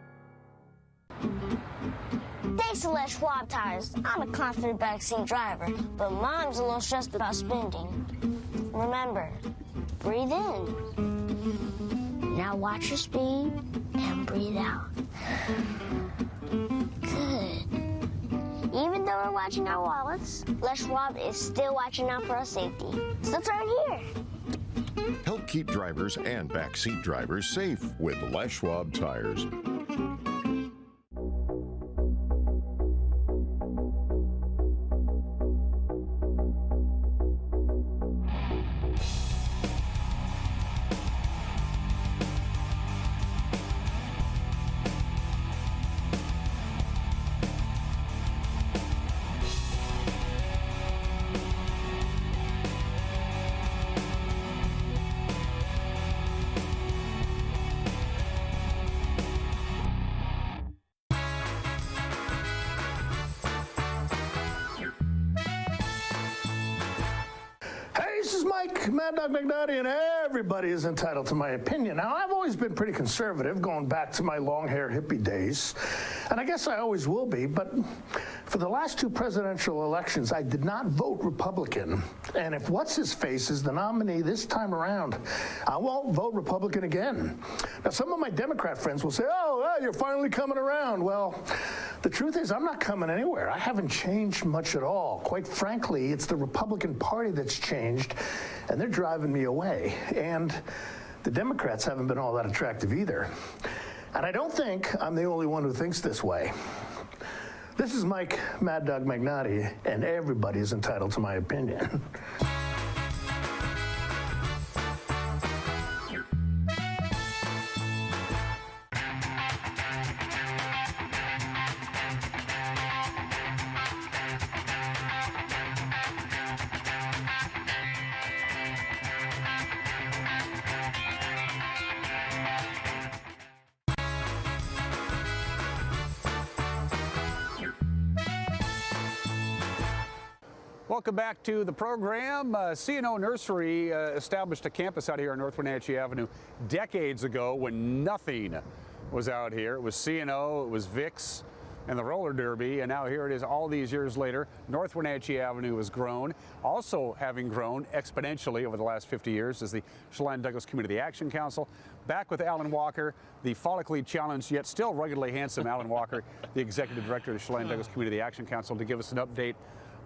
Thanks to Les Schwab Tires, I'm a confident backseat driver, but Mom's a little stressed about spending. Remember, breathe in. Now watch your speed and breathe out. Good. Even though we're watching our wallets, Les Schwab is still watching out for our safety. So turn here. Help keep drivers and backseat drivers safe with Les Schwab Tires. is Mike, Mad Dog McNulty, and everybody is entitled to my opinion. Now, I've always been pretty conservative, going back to my long hair hippie days, and I guess I always will be, but for the last 2 presidential elections, I did not vote Republican, and if what's-his-face is the nominee this time around, I won't vote Republican again. Now, some of my Democrat friends will say, oh, you're finally coming around. Well, the truth is, I'm not coming anywhere. I haven't changed much at all. Quite frankly, it's the Republican Party that's changed, and they're driving me away. And the Democrats haven't been all that attractive either. And I don't think I'm the only one who thinks this way. This is Mike, Mad Dog McNulty, and everybody is entitled to my opinion. Welcome back to the program. C&O Nursery established a campus out here on North Wenatchee Avenue decades ago when nothing was out here. It was C&O, it was Vicks, and the roller derby, and now here it is all these years later. North Wenatchee Avenue has grown. Also having grown exponentially over the last 50 years is the Chelan Douglas Community Action Council. Back with Alan Walker, the follically challenged yet still ruggedly handsome Alan Walker, the Executive Director of the Chelan Douglas Community Action Council, to give us an update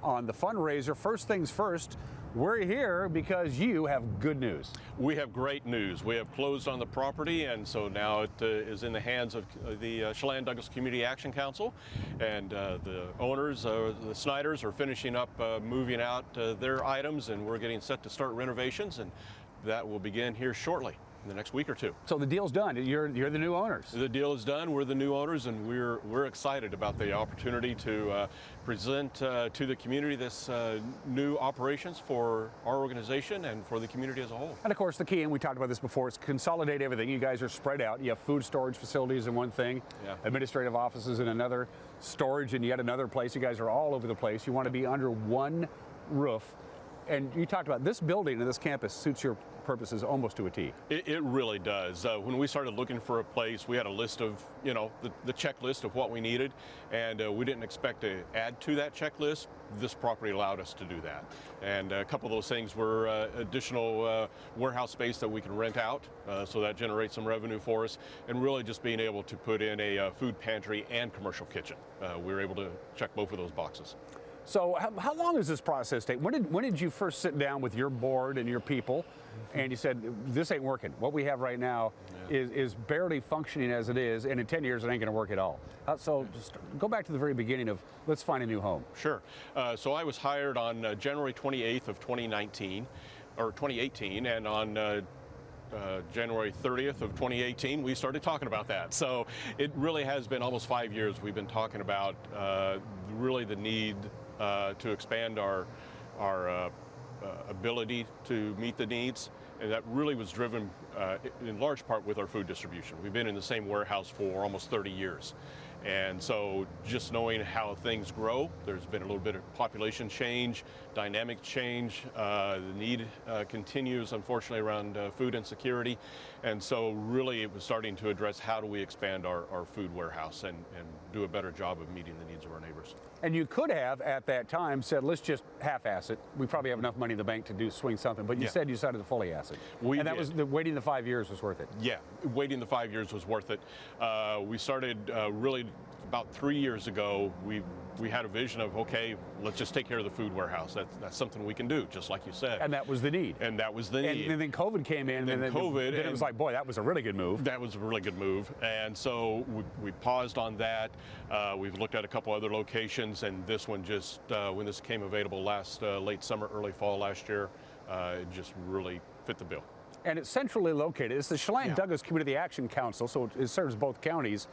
on the fundraiser. First things first, we're here because you have good news. We have great news. We have closed on the property, and so now it is in the hands of the Chelan Douglas Community Action Council, and the owners, the Snyders, are finishing up moving out their items, and we're getting set to start renovations, and that will begin here shortly, in the next week or 2. So the deal's done. You're the new owners. The deal is done. We're the new owners, and we're excited about the opportunity to present to the community this new operations for our organization and for the community as a whole. And of course, the key, and we talked about this before, is consolidate everything. You guys are spread out. You have food storage facilities in one thing, administrative offices in another, storage in yet another place. You guys are all over the place. You want to be under one roof. And you talked about this building and this campus suits your purposes almost to a T. It really does. When we started looking for a place, we had a list of, the checklist of what we needed, and we didn't expect to add to that checklist. This property allowed us to do that. And a couple of those things were additional warehouse space that we can rent out, so that generates some revenue for us, and really just being able to put in a food pantry and commercial kitchen. We were able to check both of those boxes. So how long does this process take? When did you first sit down with your board and your people and you said, this ain't working? What we have right now is barely functioning as it is, and in 10 years it ain't gonna work at all. So just go back to the very beginning of let's find a new home. Sure. So I was hired on January 28th of 2019, or 2018, and on January 30th of 2018, we started talking about that. So it really has been almost 5 years we've been talking about really the need to expand our ability to meet the needs, and that really was driven in large part with our food distribution. We've been in the same warehouse for almost 30 years. And so just knowing how things grow, there's been a little bit of population change, dynamic change. The need continues, unfortunately, around food insecurity. And so really it was starting to address how do we expand our food warehouse and do a better job of meeting the needs of our neighbors. And you could have, at that time, said, let's just half-ass it. We probably have enough money in the bank to swing something. But you said you decided to fully ass it. That was waiting the 5 years was worth it. Yeah, waiting the 5 years was worth it. We started really about 3 years ago. We had a vision of, okay, let's just take care of the food warehouse. That's something we can do, just like you said. And that was the need. And that was the need. And then COVID came in, and then it was like, boy, that was a really good move. That was a really good move. And so we paused on that. We've looked at a couple other locations, and this one just, when this came available last late summer, early fall last year, it just really fit the bill. And it's centrally located. It's the Chelan Douglas Community Action Council, so it serves both counties,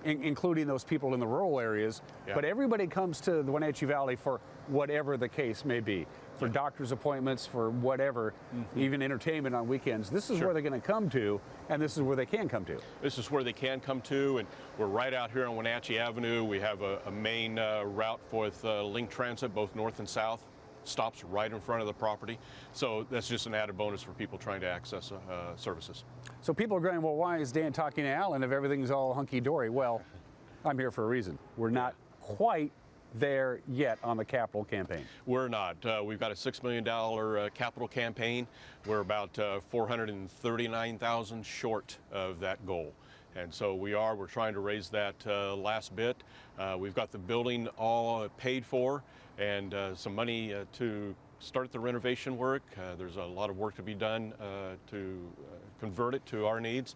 including those people in the rural areas. Yeah. But everybody comes to the Wenatchee Valley for whatever the case may be, for doctor's appointments, for whatever, even entertainment on weekends. This is where they're going to come to, and this is where they can come to. This is where they can come to, and we're right out here on Wenatchee Avenue. We have a main route with Link Transit, both north and south. stops right in front of the property. So that's just an added bonus for people trying to access services. So people are going, well, why is Dan talking to Alan if everything's all hunky-dory? Well, I'm here for a reason. We're not quite there yet on the capital campaign. We're not. We've got a $6 million capital campaign. We're about $439,000 short of that goal. And so we're trying to raise that last bit. We've got the building all paid for and some money to start the renovation work. There's a lot of work to be done to convert it to our needs.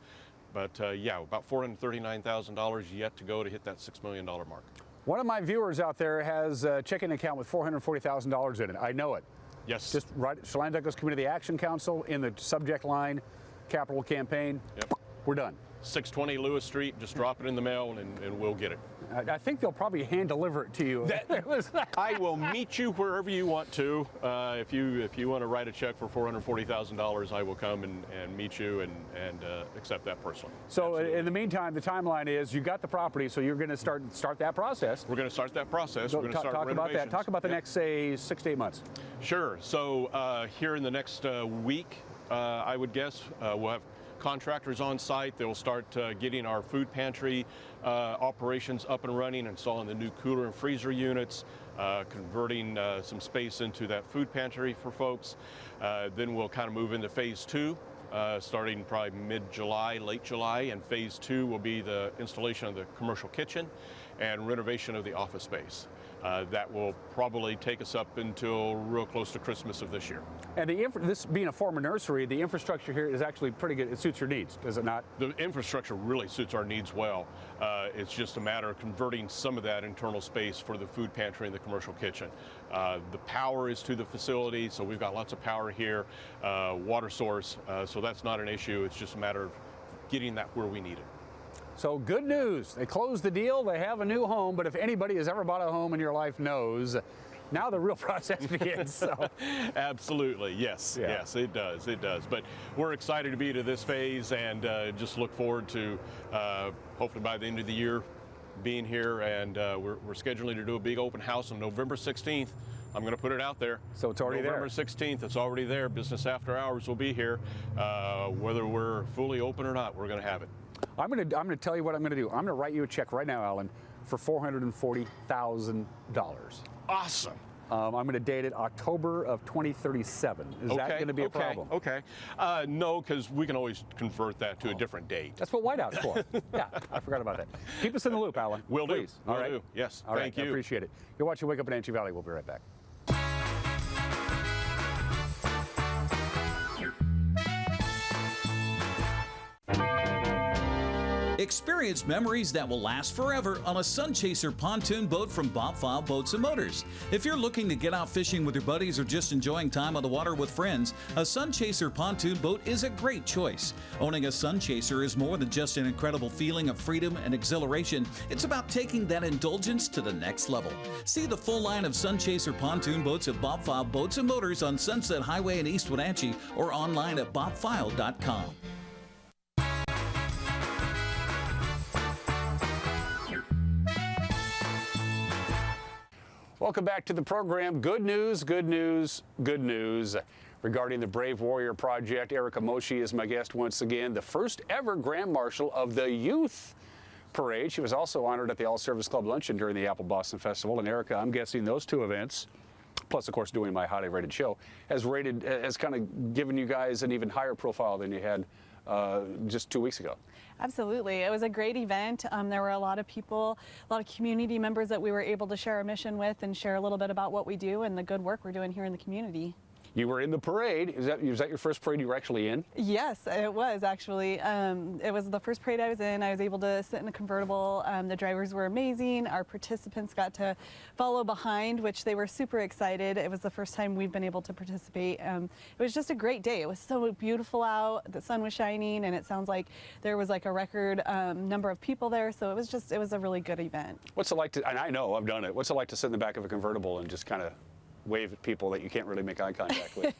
But yeah, about $439,000 yet to go to hit that $6 million mark. One of my viewers out there has a checking account with $440,000 in it. I know it. Yes. Just write Chelan Douglas Community Action Council in the subject line, capital campaign. Yep. We're done. 620 Lewis Street, just drop it in the mail and we'll get it. I think they'll probably hand deliver it to you. I will meet you wherever you want to. If you want to write a check for $440,000, I will come and meet you and accept that personally. So in the meantime, the timeline is you got the property, so you're going to start that process. We're going to start that process. We're going to start talk about that. Talk about the Yep. next, say, 6 to 8 months. Sure. So here in the next week, I would guess we'll have contractors on site. They'll start getting our food pantry operations up and running, installing the new cooler and freezer units, converting some space into that food pantry for folks. Then we'll kind of move into phase 2, starting probably mid-July, late July, and phase 2 will be the installation of the commercial kitchen and renovation of the office space. That will probably take us up until real close to Christmas of this year. And this being a former nursery, the infrastructure here is actually pretty good. It suits your needs, does it not? The infrastructure really suits our needs well. It's just a matter of converting some of that internal space for the food pantry and the commercial kitchen. The power is to the facility, so we've got lots of power here, water source, so that's not an issue. It's just a matter of getting that where we need it. So good news. They closed the deal. They have a new home. But if anybody has ever bought a home in your life knows, now the real process begins. So. Absolutely. Yes. Yeah. Yes, it does. It does. But we're excited to be to this phase and just look forward to hopefully by the end of the year being here. And we're scheduling to do a big open house on November 16th. I'm going to put it out there. So it's already November 16th, it's already there. Business after hours will be here. Whether we're fully open or not, we're going to have it. I'm going to tell you what I'm going to do. I'm going to write you a check right now, Alan, for $440,000. Awesome. I'm going to date it October of 2037. Is that going to be a problem? Okay. No, because we can always convert that to a different date. That's what Whiteout's for. Yeah, I forgot about that. Keep us in the loop, Alan. Will do. Please. Will All right. do. Yes. All right. Thank you. I appreciate it. You're watching Wake Up in Wenatchee Valley. We'll be right back. Experience memories that will last forever on a Sun Chaser pontoon boat from Bob File Boats and Motors. If you're looking to get out fishing with your buddies or just enjoying time on the water with friends, a Sun Chaser pontoon boat is a great choice. Owning a Sun Chaser is more than just an incredible feeling of freedom and exhilaration. It's about taking that indulgence to the next level. See the full line of Sun Chaser pontoon boats at Bob File Boats and Motors on Sunset Highway in East Wenatchee or online at bobfile.com. Welcome back to the program. Good news, good news, good news. Regarding the Brave Warrior Project, Erica Moshe is my guest once again, the first ever Grand Marshal of the Youth Parade. She was also honored at the All-Service Club Luncheon during the Apple Boston Festival. And Erica, I'm guessing those two events, plus of course doing my highly rated show, has kind of given you guys an even higher profile than you had just 2 weeks ago. Absolutely. It was a great event. There were a lot of people, a lot of community members that we were able to share a mission with and share a little bit about what we do and the good work we're doing here in the community. You were in the parade. Was that your first parade you were actually in? Yes, it was actually. It was the first parade I was in. I was able to sit in a convertible. The drivers were amazing. Our participants got to follow behind, which they were super excited. It was the first time we've been able to participate. It was just a great day. It was so beautiful out. The sun was shining, and it sounds like there was like a record number of people there. So it was a really good event. What's it like to, and I know I've done it, what's it like to sit in the back of a convertible and just kind of wave at people that you can't really make eye contact with?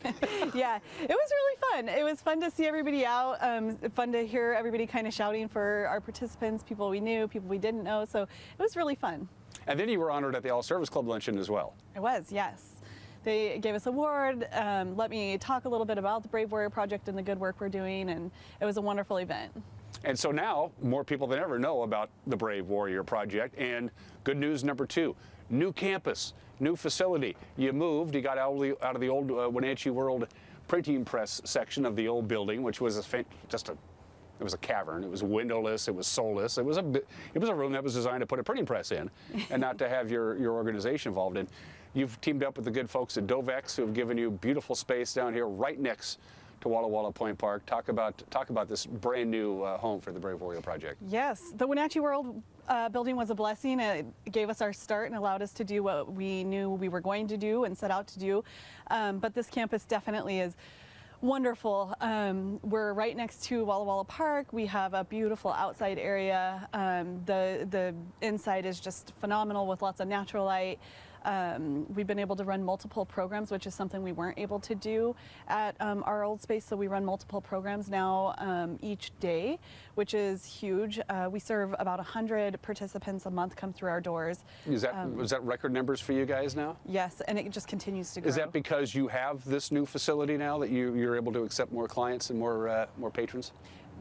Yeah, it was really fun. It was fun to see everybody out, fun to hear everybody kind of shouting for our participants, people we knew, people we didn't know, so it was really fun. And then you were honored at the All-Service Club Luncheon as well. I was, yes. they gave us an award, let me talk a little bit about the Brave Warrior Project and the good work we're doing, and it was a wonderful event. And so now more people than ever know about the Brave Warrior Project. And good news number 2, new campus, new facility. You moved, you got out of the old Wenatchee World printing press section of the old building, which was it was a cavern. It was windowless. It was soulless. It was a room that was designed to put a printing press in, and not to have your organization involved in. You've teamed up with the good folks at Dovex, who have given you beautiful space down here, right next to Walla Walla Point Park. Talk about this brand new home for the Brave Warrior Project. Yes, the Wenatchee World building was a blessing. It gave us our start and allowed us to do what we knew we were going to do and set out to do. But this campus definitely is wonderful. We're right next to Walla Walla Park. We have a beautiful outside area. The inside is just phenomenal with lots of natural light. We've been able to run multiple programs, which is something we weren't able to do at our old space. So we run multiple programs now each day, which is huge. We serve about 100 participants a month come through our doors. Was that record numbers for you guys now? Yes, and it just continues to grow. Is that because you have this new facility now that you're able to accept more clients and more patrons?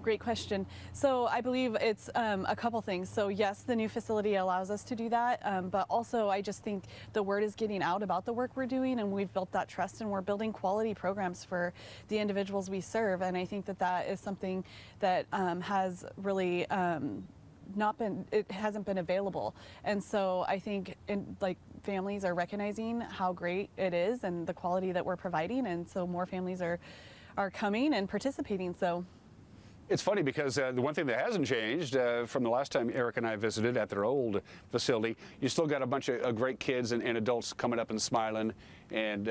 Great question. So I believe it's a couple things. So yes, the new facility allows us to do that, but also I just think the word is getting out about the work we're doing, and we've built that trust, and we're building quality programs for the individuals we serve. And I think that is something that has really hasn't been available. And so I think families are recognizing how great it is and the quality that we're providing, and so more families are coming and participating. So. It's funny because the one thing that hasn't changed from the last time Eric and I visited at their old facility, you still got a bunch of great kids and adults coming up and smiling and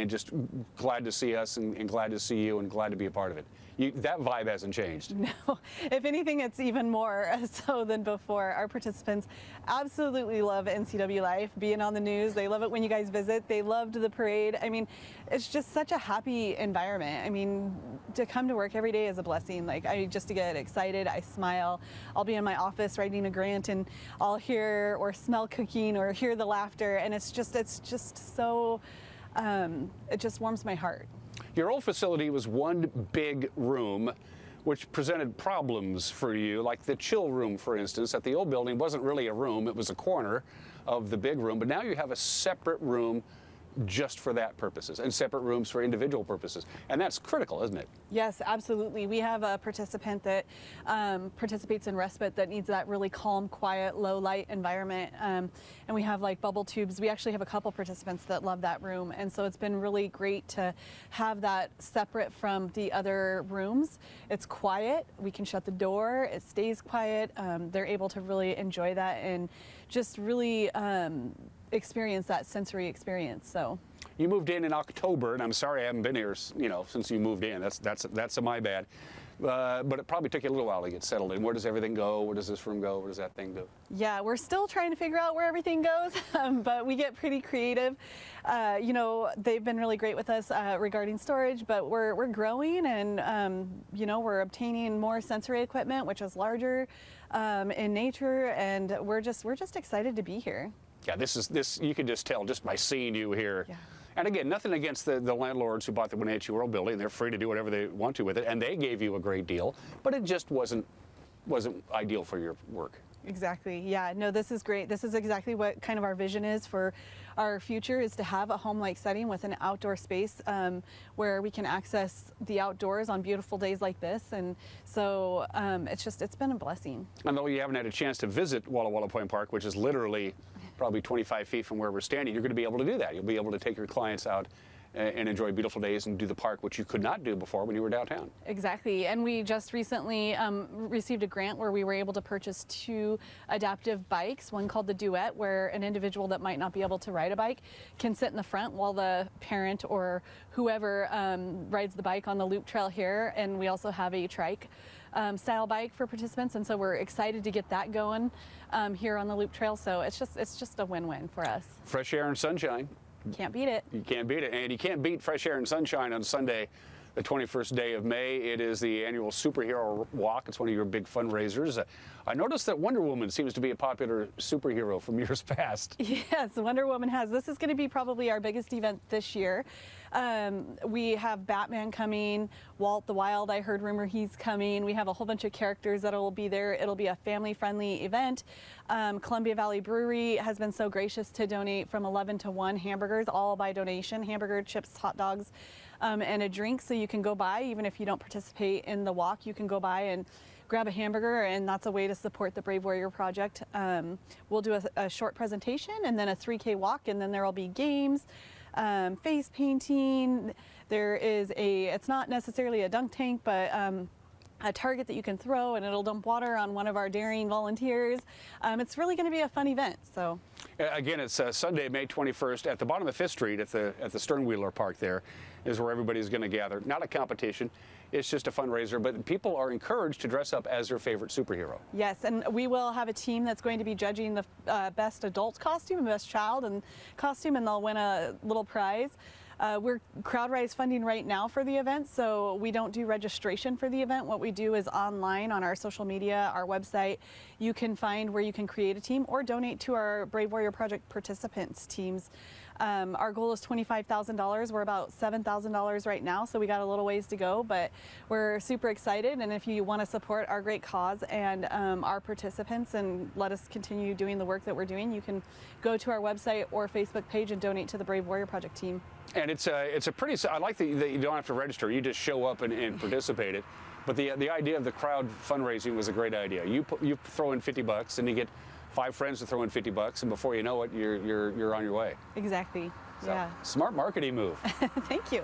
just glad to see us and glad to see you and glad to be a part of it. That vibe hasn't changed. No, if anything, it's even more so than before. Our participants absolutely love NCW Life, being on the news. They love it when you guys visit. They loved the parade. I mean, it's just such a happy environment. I mean, to come to work every day is a blessing. Just to get excited, I smile. I'll be in my office writing a grant, and I'll hear or smell cooking or hear the laughter, and it's just so, it just warms my heart. Your old facility was one big room, which presented problems for you, like the chill room, for instance. At the old building wasn't really a room, it was a corner of the big room, but now you have a separate room just for that purposes, and separate rooms for individual purposes. And that's critical, isn't it? Yes, absolutely. We have a participant that participates in respite that needs that really calm, quiet, low light environment. And we have bubble tubes. We actually have a couple participants that love that room. And so it's been really great to have that separate from the other rooms. It's quiet. We can shut the door. It stays quiet. They're able to really enjoy that and just really experience that sensory experience. So you moved in October, and I'm sorry I haven't been here, since you moved in. That's my bad. But it probably took you a little while to get settled in. Where does everything go? Where does this room go? Where does that thing go? Yeah, we're still trying to figure out where everything goes, but we get pretty creative. They've been really great with us regarding storage, but we're growing, and we're obtaining more sensory equipment, which is larger in nature, and we're just excited to be here. Yeah, this you can just tell just by seeing you here. Yeah. And again, nothing against the landlords who bought the Wenatchee World building. They're free to do whatever they want to with it, and they gave you a great deal, but it just wasn't ideal for your work. Exactly. Yeah, no, this is great. This is exactly what kind of our vision is for our future, is to have a home-like setting with an outdoor space where we can access the outdoors on beautiful days like this. And so it's been a blessing. And though you haven't had a chance to visit Walla Walla Point Park, which is literally probably 25 feet from where we're standing, you're going to be able to do that. You'll be able to take your clients out and enjoy beautiful days and do the park, which you could not do before when you were downtown. Exactly, and we just recently received a grant where we were able to purchase 2 adaptive bikes, one called the Duet, where an individual that might not be able to ride a bike can sit in the front while the parent or whoever rides the bike on the loop trail here, and we also have a trike style bike for participants, and so we're excited to get that going here on the loop trail. So it's just a win-win for us. Fresh air and sunshine. Can't beat it. You can't beat it, and you can't beat fresh air and sunshine on Sunday the 21st day of May. It is the annual Superhero Walk. It's one of your big fundraisers. I noticed that Wonder Woman seems to be a popular superhero from years past. Yes, Wonder Woman has. This is going to be probably our biggest event this year. We have Batman coming, Walt the Wild, I heard rumor he's coming. We have a whole bunch of characters that will be there. It'll be a family-friendly event. Columbia Valley Brewery has been so gracious to donate from 11 to 1 hamburgers, all by donation, hamburger, chips, hot dogs, and a drink. So you can go by, even if you don't participate in the walk, you can go by and grab a hamburger, and that's a way to support the Brave Warrior Project. We'll do a short presentation and then a 3K walk, and then there will be games, face painting. There is it's not necessarily a dunk tank, but a target that you can throw, and it'll dump water on one of our daring volunteers. It's really going to be a fun event. So again, it's Sunday, May 21st at the bottom of 5th Street at the Sternwheeler Park. There is where everybody's going to gather. Not a competition. It's just a fundraiser, but people are encouraged to dress up as their favorite superhero. Yes, and we will have a team that's going to be judging the best adult costume and best child and costume, and they'll win a little prize. We're CrowdRise funding right now for the event, so we don't do registration for the event. What we do is online on our social media, our website, you can find where you can create a team or donate to our Brave Warrior Project participants teams. Our goal is $25,000. We're about $7,000 right now, so we got a little ways to go, but we're super excited. And if you want to support our great cause and our participants and let us continue doing the work that we're doing, you can go to our website or Facebook page and donate to the Brave Warrior Project team. And it's a pretty, I like that you don't have to register. You just show up and participate it. But the idea of the crowd fundraising was a great idea. You throw in $50 and you get 5 friends to throw in $50, and before you know it, you're on your way. Exactly. So, yeah. Smart marketing move. Thank you.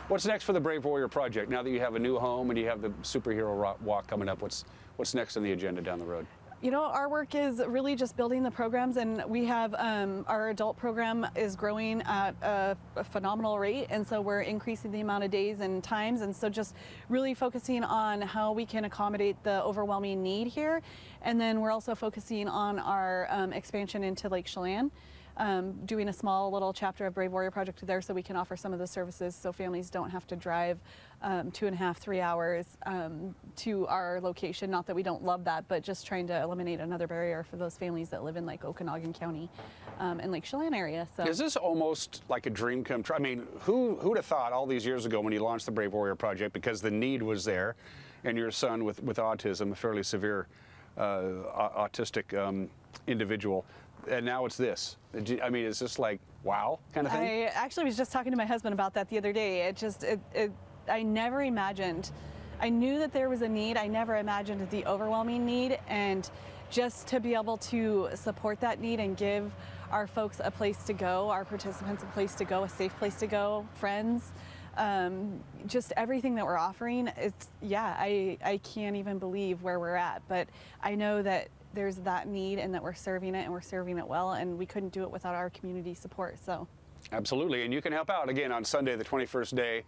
What's next for the Brave Warrior Project? Now that you have a new home and you have the Superhero Walk coming up, what's next on the agenda down the road? You know, our work is really just building the programs, and we have our adult program is growing at a phenomenal rate, and so we're increasing the amount of days and times, and so just really focusing on how we can accommodate the overwhelming need here. And then we're also focusing on our expansion into Lake Chelan. Doing a small little chapter of Brave Warrior Project there so we can offer some of the services so families don't have to drive 2.5, 3 hours to our location. Not that we don't love that, but just trying to eliminate another barrier for those families that live in like Okanagan County and Lake Chelan area. So is this almost like a dream come true? I mean, who'd have thought all these years ago when you launched the Brave Warrior Project, because the need was there, and your son with autism, a fairly severe autistic individual, and now it's this. I mean, is this like, wow, kind of thing? I actually was just talking to my husband about that the other day. I never imagined. I knew that there was a need. I never imagined the overwhelming need, and just to be able to support that need and give our folks a place to go, our participants a place to go, a safe place to go, friends, just everything that we're offering. I can't even believe where we're at, but I know that there's that need and that we're serving it, and we're serving it well, and we couldn't do it without our community support. So absolutely, and you can help out again on Sunday, the 21st day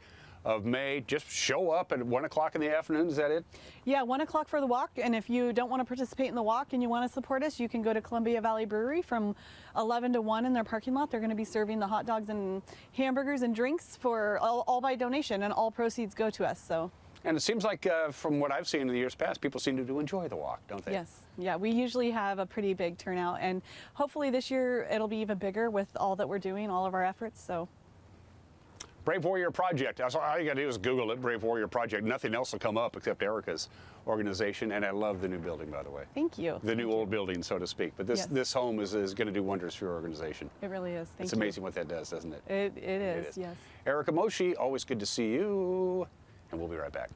of May. Just show up at 1 o'clock in the afternoon. Is that it? Yeah, 1 o'clock for the walk, and if you don't want to participate in the walk and you want to support us, you can go to Columbia Valley Brewery from 11 to 1 in their parking lot. They're going to be serving the hot dogs and hamburgers and drinks for all by donation, and all proceeds go to us. So. And it seems like, from what I've seen in the years past, people seem to enjoy the walk, don't they? Yes. Yeah, we usually have a pretty big turnout, and hopefully this year it'll be even bigger with all that we're doing, all of our efforts. So. Brave Warrior Project. All you got to do is Google it, Brave Warrior Project. Nothing else will come up except Erica's organization, and I love the new building, by the way. Thank you. The new old building, so to speak. But this home is going to do wonders for your organization. It really is. Thank you. It's amazing what that does, doesn't it? It is, yes. Erica Moshi, always good to see you. And we'll be right back.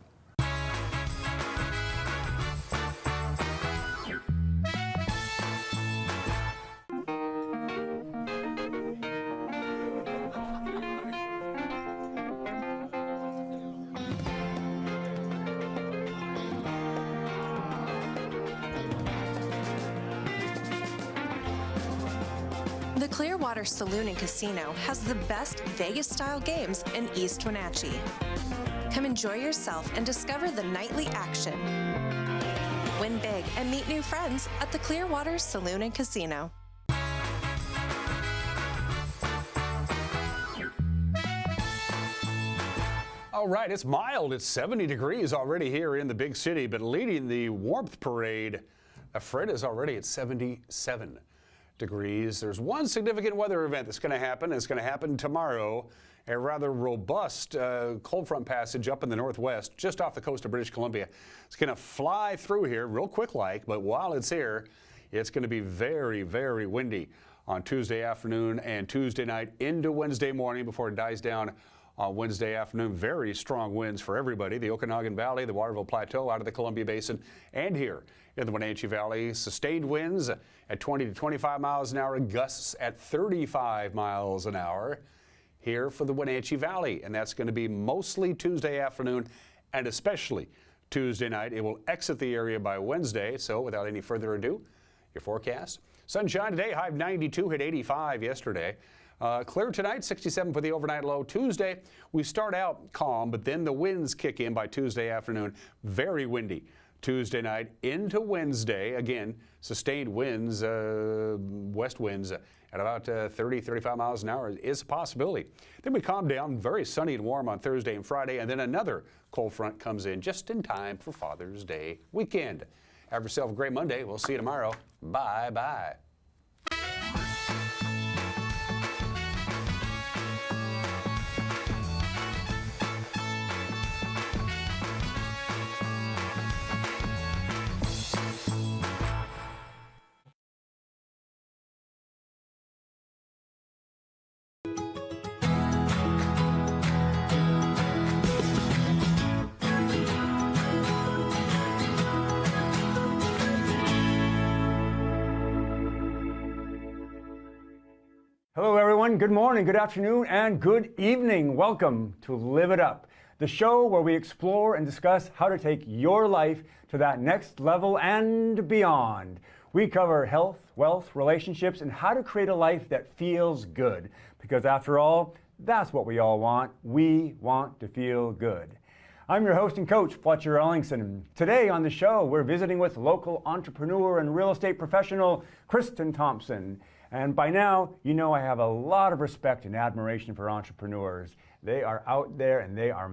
The Clearwater Saloon and Casino has the best Vegas-style games in East Wenatchee. Come enjoy yourself and discover the nightly action. Win big and meet new friends at the Clearwater Saloon and Casino. All right, it's mild. It's 70 degrees already here in the big city, but leading the warmth parade, Fred is already at 77 degrees. There's one significant weather event that's going to happen. It's going to happen tomorrow. A rather robust cold front passage up in the northwest, just off the coast of British Columbia. It's going to fly through here real quick-like, but while it's here, it's going to be very, very windy on Tuesday afternoon and Tuesday night into Wednesday morning before it dies down on Wednesday afternoon. Very strong winds for everybody. The Okanagan Valley, the Waterville Plateau, out of the Columbia Basin, and here in the Wenatchee Valley. Sustained winds at 20 to 25 miles an hour, gusts at 35 miles an hour here for the Wenatchee Valley. And that's going to be mostly Tuesday afternoon and especially Tuesday night. It will exit the area by Wednesday. So without any further ado, your forecast. Sunshine today, high of 92, hit 85 yesterday. Clear tonight, 67 for the overnight low. Tuesday, we start out calm, but then the winds kick in by Tuesday afternoon. Very windy Tuesday night into Wednesday. Again, sustained winds, west winds at about 30, 35 miles an hour is a possibility. Then we calm down, very sunny and warm on Thursday and Friday, and then another cold front comes in just in time for Father's Day weekend. Have yourself a great Monday. We'll see you tomorrow. Bye-bye. Hello everyone, good morning, good afternoon, and good evening. Welcome to Live It Up, the show where we explore and discuss how to take your life to that next level and beyond. We cover health, wealth, relationships, and how to create a life that feels good. Because after all, that's what we all want. We want to feel good. I'm your host and coach, Fletcher Ellingson. Today on the show, we're visiting with local entrepreneur and real estate professional, Kristen Thompson. And by now, you know I have a lot of respect and admiration for entrepreneurs. They are out there and they are